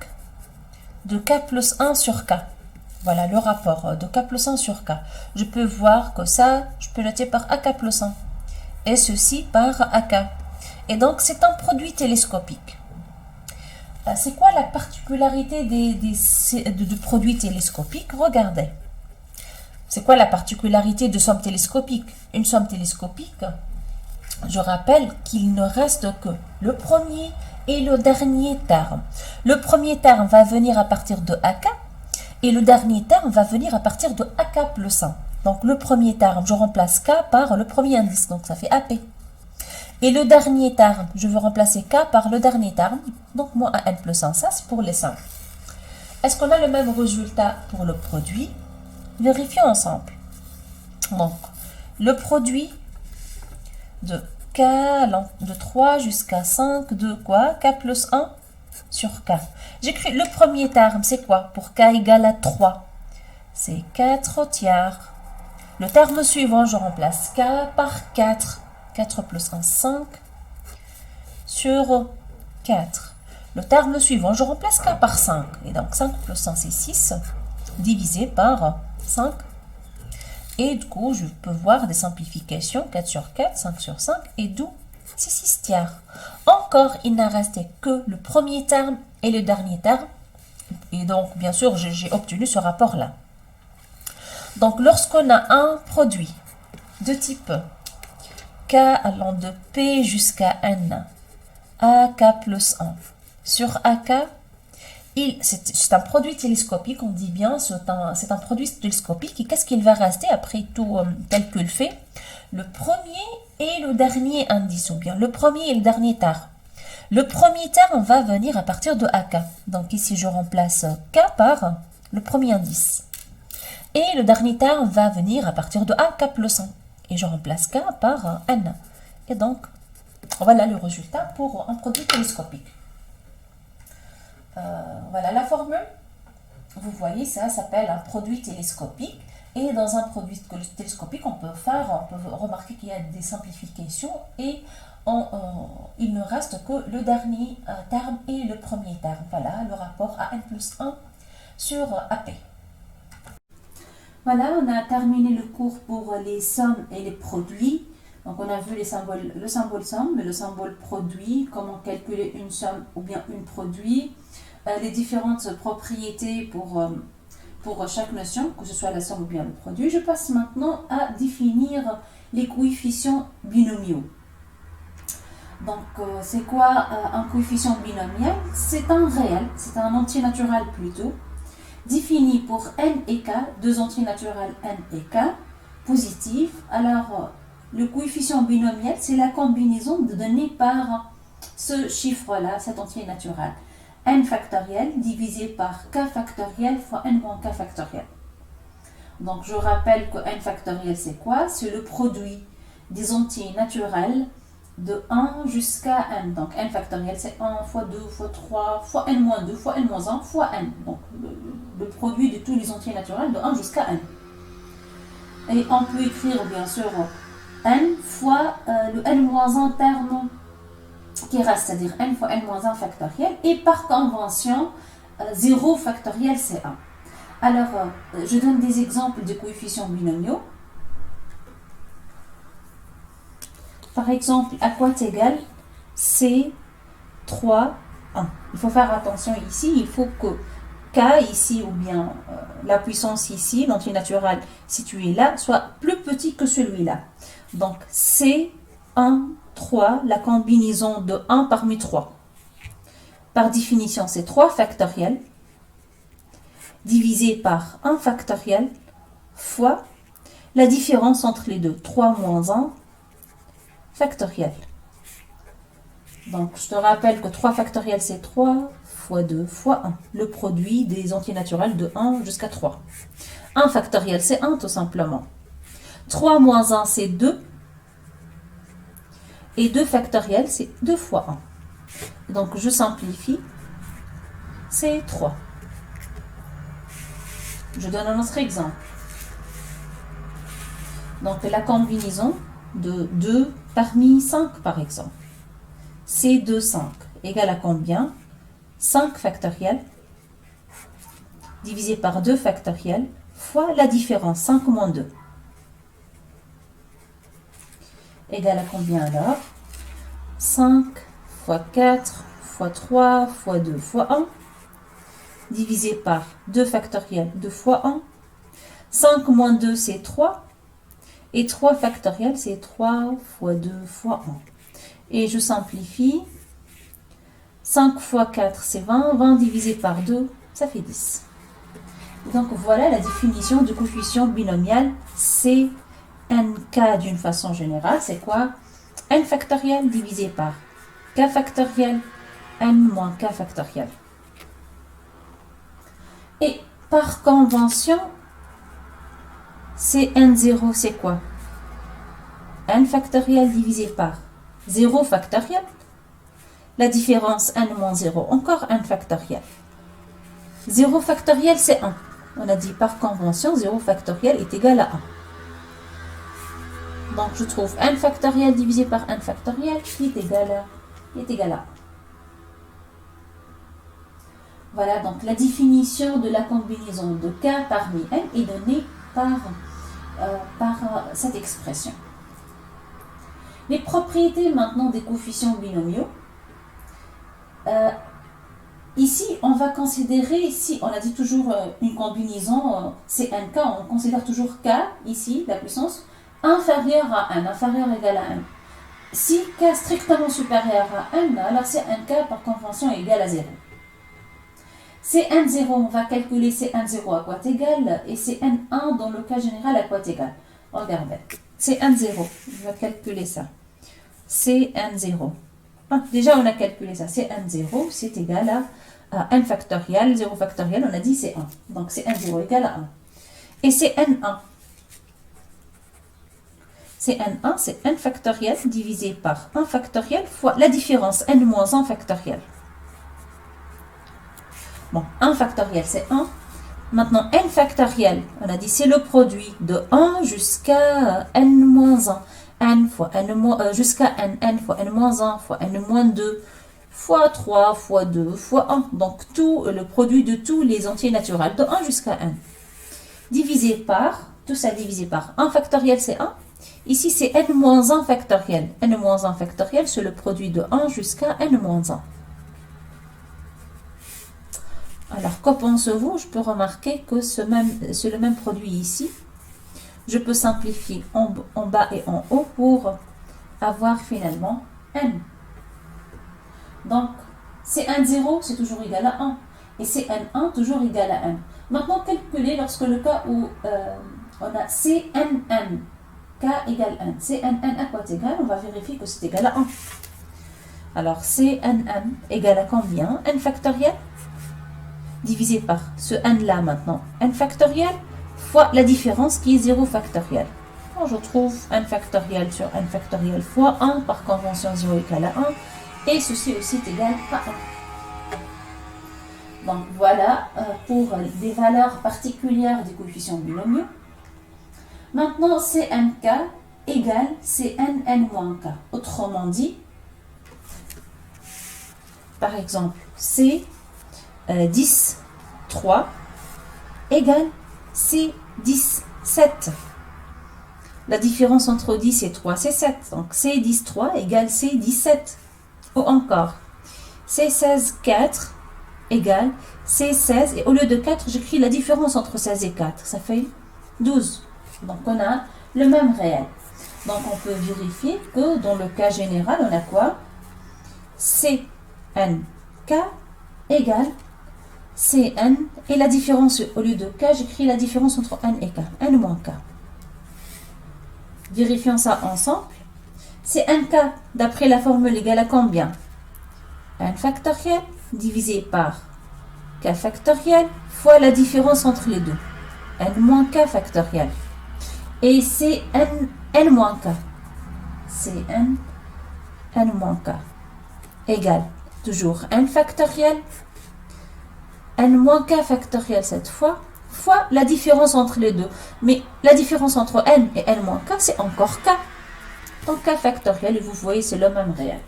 S1: de K plus 1 sur K. Voilà le rapport de K plus 1 sur K. Je peux voir que ça, je peux noter par AK plus 1. Et ceci par AK. Et donc, c'est un produit télescopique. C'est quoi la particularité de produits télescopiques? Regardez. C'est quoi la particularité de somme télescopique? Une somme télescopique, je rappelle qu'il ne reste que le premier et le dernier terme. Le premier terme va venir à partir de AK et le dernier terme va venir à partir de AK plus 1. Donc le premier terme, je remplace K par le premier indice, donc ça fait AP. Et le dernier terme, je veux remplacer K par le dernier terme, donc moins AN plus 1. Ça, c'est pour les sommes. Est-ce qu'on a le même résultat pour le produit? Vérifions ensemble. Donc, le produit de K de 3 jusqu'à 5 de quoi? K plus 1 sur K. J'écris le premier terme, c'est quoi? Pour K égale à 3, c'est 4 tiers. Le terme suivant, je remplace K par 4. 4 plus 1, 5 sur 4. Le terme suivant, je remplace K par 5. Et donc 5 plus 1, c'est 6, divisé par 5. Et du coup, je peux voir des simplifications. 4 sur 4, 5 sur 5, et d'où c'est 6 tiers. Encore, il n'a resté que le premier terme et le dernier terme. Et donc, bien sûr, j'ai obtenu ce rapport-là. Donc, lorsqu'on a un produit de type K allant de P jusqu'à N, AK plus 1 sur AK, c'est un produit télescopique, on dit bien, c'est un produit télescopique. Et qu'est-ce qu'il va rester après tout calcul fait? Le premier et le dernier indice, ou bien le premier et le dernier terme. Le premier terme va venir à partir de AK. Donc ici, je remplace K par le premier indice. Et le dernier terme va venir à partir de AK plus 1. Et je remplace K par N. Et donc, voilà le résultat pour un produit télescopique. Voilà la formule. Vous voyez, ça s'appelle un produit télescopique. Et dans un produit télescopique, on peut remarquer qu'il y a des simplifications et il ne reste que le dernier terme et le premier terme. Voilà le rapport AN plus 1 sur AP. Voilà, on a terminé le cours pour les sommes et les produits. Donc on a vu les symboles, le symbole somme, le symbole produit, comment calculer une somme ou bien un produit, les différentes propriétés pour chaque notion, que ce soit la somme ou bien le produit. Je passe maintenant à définir les coefficients binomiaux. Donc, c'est quoi un coefficient binomial? C'est un réel, c'est un entier naturel plutôt, défini pour n et k, deux entiers naturels n et k, positifs. Alors, le coefficient binomial, c'est la combinaison de données par ce chiffre-là, cet entier naturel. N factoriel divisé par k factoriel fois n moins k factoriel. Donc, je rappelle que n factoriel, c'est quoi? C'est le produit des entiers naturels de 1 jusqu'à n. Donc, n factoriel, c'est 1 fois 2 fois 3 fois n moins 2 fois n moins 1 fois n. Donc, le produit de tous les entiers naturels de 1 jusqu'à n. Et on peut écrire, bien sûr, n fois le n moins 1 terme qui reste, c'est-à-dire n fois n moins 1 factoriel. Et par convention, 0 factoriel, c'est 1. Alors, je donne des exemples de coefficients binomiaux. Par exemple, à quoi est égal C3 1. Il faut faire attention ici, il faut que K ici, ou bien la puissance ici, l'entier naturel situé là, soit plus petit que celui-là. Donc, c'est 1, 3, la combinaison de 1 parmi 3. Par définition, c'est 3 factoriels divisé par 1 factoriel fois la différence entre les deux, 3 moins 1 factoriel. Donc, je te rappelle que 3 factoriel, c'est 3 fois 2 fois 1. Le produit des entiers naturels de 1 jusqu'à 3. 1 factoriel, c'est 1 tout simplement. 3 moins 1, c'est 2. Et 2 factoriel, c'est 2 fois 1. Donc, je simplifie. C'est 3. Je donne un autre exemple. Donc, la combinaison de 2 parmi 5, par exemple. C'est 2, 5. Égale à combien? 5 factoriel divisé par 2 factoriel fois la différence, 5 moins 2. Égale à combien alors? 5 fois 4 fois 3 fois 2 fois 1 divisé par 2 factoriel 2 fois 1. 5 moins 2, c'est 3. Et 3 factoriel, c'est 3 fois 2 fois 1. Et je simplifie. 5 fois 4, c'est 20. 20 divisé par 2, ça fait 10. Donc voilà la définition du coefficient binomial CNK d'une façon générale. C'est quoi? N factoriel divisé par K factoriel, N moins K factoriel. Et par convention, c'est N0, c'est quoi? N factoriel divisé par 0 factoriel. La différence N moins 0, encore N factoriel. 0 factoriel, c'est 1. On a dit par convention, 0 factoriel est égal à 1. Donc, je trouve N factoriel divisé par N factoriel qui est égal à 1. Voilà, donc la définition de la combinaison de K parmi N est donnée par cette expression. Les propriétés maintenant des coefficients binomiaux. Ici, on va considérer, si on a dit toujours une combinaison CNK, on considère toujours K, ici, la puissance, inférieure à N, inférieure égal à N. Si K strictement supérieur à N, alors CNK par convention est égal à 0. Cn0, on va calculer Cn0 à quoi égal et Cn1 dans le cas général à quoi égal. Regardez, Cn0, on va calculer ça. Cn0. Ah, déjà, on a calculé ça. Cn0, c'est égal à n factoriel. 0 factoriel, on a dit c'est 1. Donc, Cn0 égal à 1. Et Cn1. Cn1, c'est n factoriel divisé par 1 factoriel fois la différence n moins 1 factoriel. Bon, 1 factoriel, c'est 1. Maintenant, n factoriel, on a dit c'est le produit de 1 jusqu'à n moins 1. N fois n jusqu'à n fois n moins 1 fois n moins 2 fois 3 fois 2 fois 1. Donc, tout le produit de tous les entiers naturels de 1 jusqu'à n. Divisé par, tout ça divisé par 1 factoriel, c'est 1. Ici, c'est n moins 1 factoriel. N moins 1 factoriel, c'est le produit de 1 jusqu'à n moins 1. Alors, que pensez-vous? Je peux remarquer que c'est le même produit ici. Je peux simplifier en bas et en haut pour avoir finalement n. Donc, Cn0, c'est toujours égal à 1. Et Cn1, toujours égal à n. Maintenant, calculer lorsque le cas où on a Cnn, k égale n. Cnn à quoi égal? On va vérifier que c'est égal à 1. Alors, Cnn égale à combien? N factoriel divisé par ce n là maintenant. N factoriel fois la différence qui est 0 factoriel. Alors, je trouve n factoriel sur n factoriel fois 1 par convention 0 égale à 1. Et ceci aussi est égal à 1. Donc voilà pour des valeurs particulières des coefficients binomiaux. Maintenant, Cnk égale Cnn moins k. Autrement dit, par exemple, C 10, 3 égale C 10, 7. La différence entre 10 et 3, c'est 7. Donc C 10, 3 égale C 17. Ou encore, C16, 4 égale C16. Et au lieu de 4, j'écris la différence entre 16 et 4. Ça fait 12. Donc, on a le même réel. Donc, on peut vérifier que dans le cas général, on a quoi? CNK égale Cn. Et la différence, au lieu de K, j'écris la différence entre N et K. N moins K. Vérifions ça ensemble. CNK, d'après la formule, égale à combien? N factoriel divisé par K factoriel fois la différence entre les deux. N moins K factoriel. Et c'est N moins K. C'est N moins K. Égale toujours N factoriel. N moins K factoriel cette fois. Fois la différence entre les deux. Mais la différence entre N et N moins K, c'est encore K. Donc K factoriel, et vous voyez, c'est le même réel.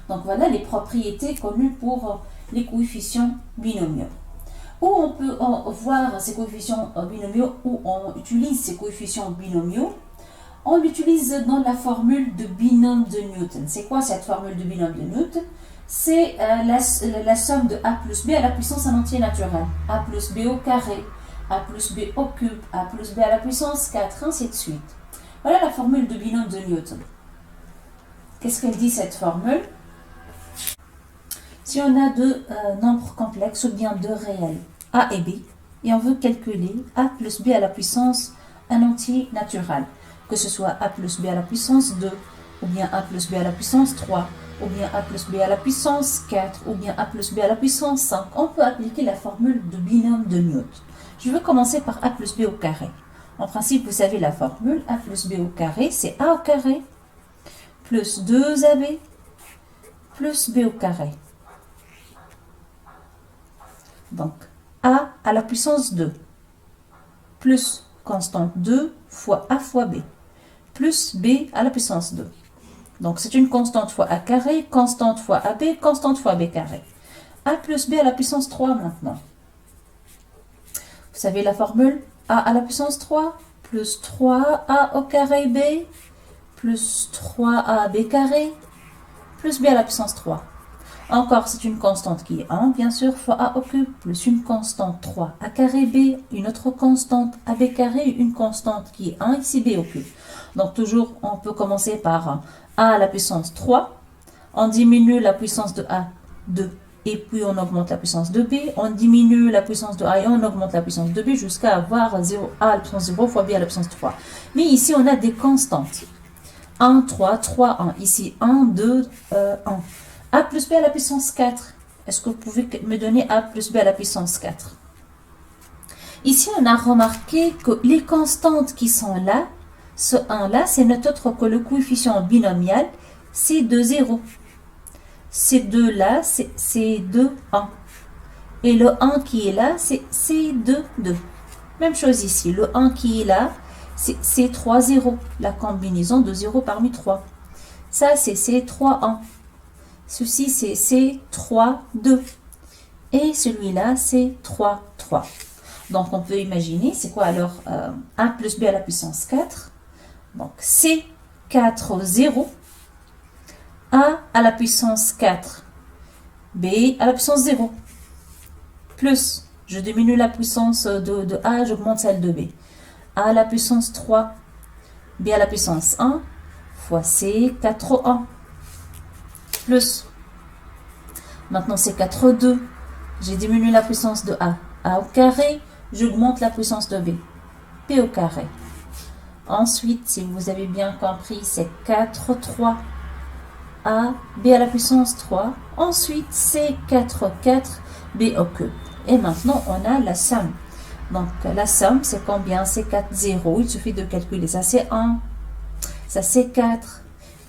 S1: Donc voilà les propriétés connues pour les coefficients binomiaux. Où on peut voir ces coefficients binomiaux, où on utilise ces coefficients binomiaux, on l'utilise dans la formule de binôme de Newton. C'est quoi cette formule de binôme de Newton? C'est la somme de A plus B à la puissance en entier naturel. A plus B au carré, A plus B au cube, A plus B à la puissance 4, ainsi de suite. Voilà la formule de binôme de Newton. Qu'est-ce qu'elle dit cette formule? Si on a deux nombres complexes ou bien deux réels, A et B, et on veut calculer A plus B à la puissance un entier naturel, que ce soit A plus B à la puissance 2, ou bien A plus B à la puissance 3, ou bien A plus B à la puissance 4, ou bien A plus B à la puissance 5, on peut appliquer la formule de binôme de Newton. Je vais commencer par A plus B au carré. En principe, vous savez la formule, A plus B au carré, c'est A au carré, plus 2AB, plus B au carré. Donc, A à la puissance 2, plus constante 2 fois A fois B, plus B à la puissance 2. Donc, c'est une constante fois A carré, constante fois AB, constante fois B carré. A plus B à la puissance 3 maintenant. Vous savez la formule? A à la puissance 3, plus 3A au carré B, plus 3AB carré, plus B à la puissance 3. Encore, c'est une constante qui est 1, bien sûr, fois A au cube, plus une constante 3A carré B, une autre constante AB carré, une constante qui est 1, ici B au cube. Donc, toujours, on peut commencer par A à la puissance 3. On diminue la puissance de A, 2, et puis on augmente la puissance de B. On diminue la puissance de A et on augmente la puissance de B jusqu'à avoir 0, A à la puissance 0 fois B à la puissance 3. Mais ici, on a des constantes. 1, 3, 3, 1. Ici, 1, 2, 1. A plus B à la puissance 4. Est-ce que vous pouvez me donner A plus B à la puissance 4? Ici, on a remarqué que les constantes qui sont là, ce 1 là, c'est not autre que le coefficient binomial C2, 0. Ces deux là, c'est C2, 1. Et le 1 qui est là, c'est C2, 2. Même chose ici. Le 1 qui est là, c'est C3, 0. La combinaison de 0 parmi 3. Ça, c'est C3, 1. Ceci, c'est C3, 2. Et celui-là, c'est 3, 3. Donc, on peut imaginer, c'est quoi alors A plus B à la puissance 4. Donc, C4, 0. A à la puissance 4. B à la puissance 0. Plus, je diminue la puissance de A, j'augmente celle de B. A à la puissance 3. B à la puissance 1 fois C4, 1. Plus, maintenant c'est 4, 2. J'ai diminué la puissance de A. A au carré, j'augmente la puissance de B. B au carré. Ensuite, si vous avez bien compris, c'est 4, 3. A, B à la puissance 3. Ensuite, C, 4, 4, B au cube. Et maintenant, on a la somme. Donc, la somme, c'est combien? C'est 4, 0. Il suffit de calculer. Ça, c'est 1. Ça, c'est 4.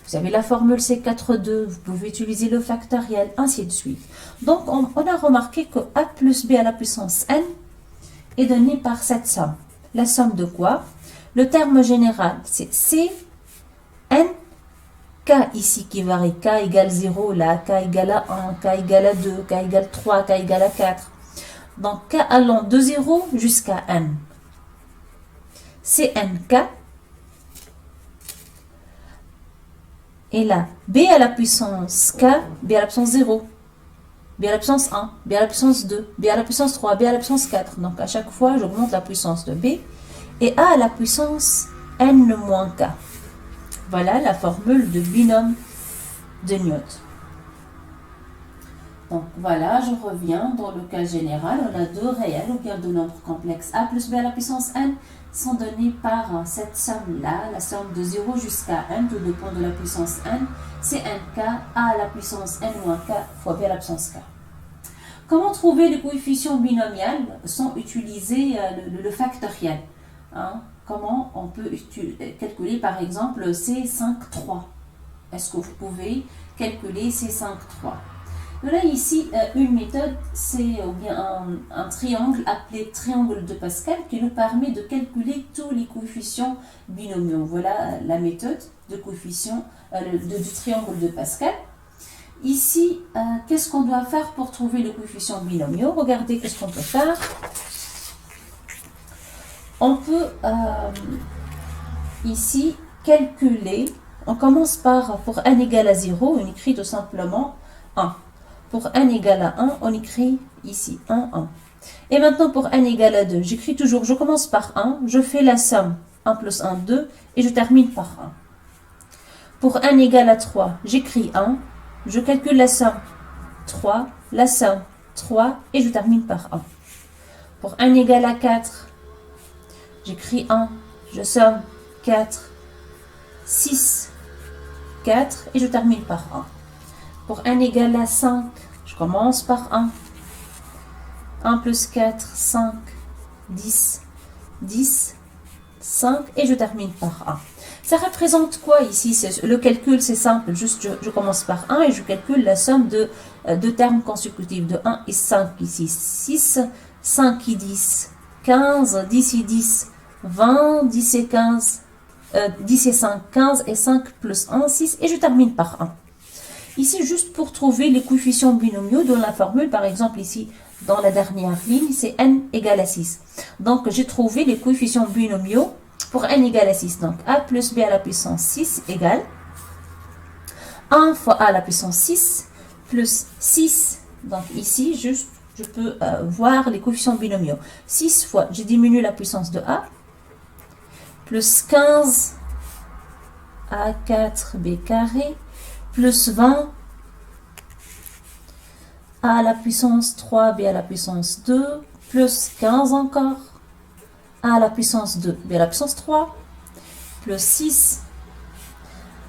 S1: Vous avez la formule C4, 2. Vous pouvez utiliser le factoriel, ainsi de suite. Donc, on a remarqué que A plus B à la puissance N est donné par cette somme. La somme de quoi? Le terme général, c'est C, N, K ici qui varie. K égale 0, là, K égale à 1, K égale à 2, K égale 3, K égale à 4. Donc, K allant de 0 jusqu'à N. CNK Et là, b à la puissance k, b à la puissance 0, b à la puissance 1, b à la puissance 2, b à la puissance 3, b à la puissance 4. Donc à chaque fois, j'augmente la puissance de b. Et a à la puissance n-k. Voilà la formule de binôme de Newton. Donc voilà, je reviens dans le cas général. On a deux réels ou bien deux nombres complexes a plus b à la puissance n sont donnés par cette somme-là, la somme de 0 jusqu'à n, tout dépend de la puissance n, c'est nk, a à la puissance n-k fois b à la puissance k. Comment trouver les coefficients binomiaux sans utiliser le factoriel, hein? Comment on peut calculer par exemple C5,3? Est-ce que vous pouvez calculer C5,3? On a ici une méthode, c'est bien un triangle appelé triangle de Pascal qui nous permet de calculer tous les coefficients binomiaux. Voilà la méthode de coefficient du triangle de Pascal. Ici, qu'est-ce qu'on doit faire pour trouver les coefficients binomiaux? Regardez qu'est-ce qu'on peut faire. On peut ici calculer, on commence par, pour n égale à 0, on écrit tout simplement 1. Pour n égale à 1, on écrit ici 1, 1. Et maintenant pour n égale à 2, j'écris toujours, je commence par 1, je fais la somme 1 plus 1, 2, et je termine par 1. Pour n égale à 3, j'écris 1, je calcule la somme 3, la somme 3, et je termine par 1. Pour n égale à 4, j'écris 1, je somme 4, 6, 4, et je termine par 1. Pour n égale à 5, je commence par 1. 1 plus 4, 5, 10, 10, 5, et je termine par 1. Ça représente quoi ici? Le calcul, c'est simple, juste je commence par 1 et je calcule la somme de deux termes consécutifs, de 1 et 5 ici. 6, 5 et 10, 15, 10 et 10, 20, 10 et 15, 10 et 5, 15 et 5 plus 1, 6, et je termine par 1. Ici, juste pour trouver les coefficients binomiaux dans la formule, par exemple ici, dans la dernière ligne, c'est n égale à 6. Donc, j'ai trouvé les coefficients binomiaux pour n égale à 6. Donc, a plus b à la puissance 6 égale 1 fois a à la puissance 6 plus 6. Donc, ici, juste, je peux voir les coefficients binomiaux. 6 fois, j'ai diminué la puissance de a, plus 15 a 4b carré, plus 20 a à la puissance 3, b à la puissance 2, plus 15 encore, a à la puissance 2, b à la puissance 3, plus 6,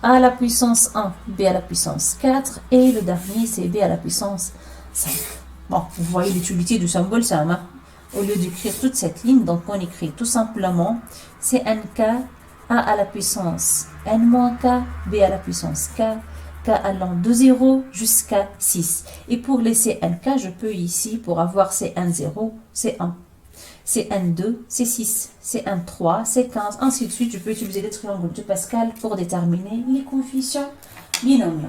S1: a à la puissance 1, b à la puissance 4, et le dernier, c'est b à la puissance 5. Bon, vous voyez l'utilité du symbole somme, hein? Au lieu d'écrire toute cette ligne, donc on écrit tout simplement, c'est nk, a à la puissance n-k, b à la puissance k, k allant de 0 jusqu'à 6. Et pour laisser nk, je peux ici, pour avoir Cn0, c'est 1. Cn2, c'est 6. Cn3, c'est 15. Ainsi de suite, je peux utiliser les triangles de Pascal pour déterminer les coefficients binomiaux.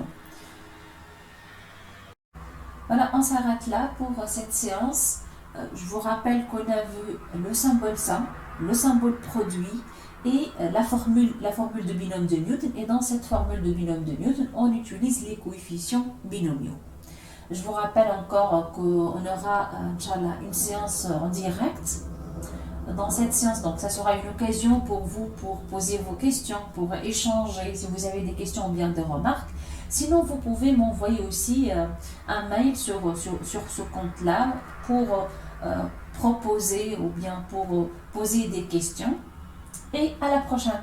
S1: Voilà, on s'arrête là pour cette séance. Je vous rappelle qu'on a vu le symbole somme, le symbole produit, et la formule de binôme de Newton. Et dans cette formule de binôme de Newton, on utilise les coefficients binomiaux. Je vous rappelle encore qu'on aura, Inch'Allah, une séance en direct. Dans cette séance, donc, ça sera une occasion pour vous pour poser vos questions, pour échanger si vous avez des questions ou bien des remarques. Sinon, vous pouvez m'envoyer aussi un mail sur ce compte-là pour proposer ou bien pour poser des questions. Et à la prochaine.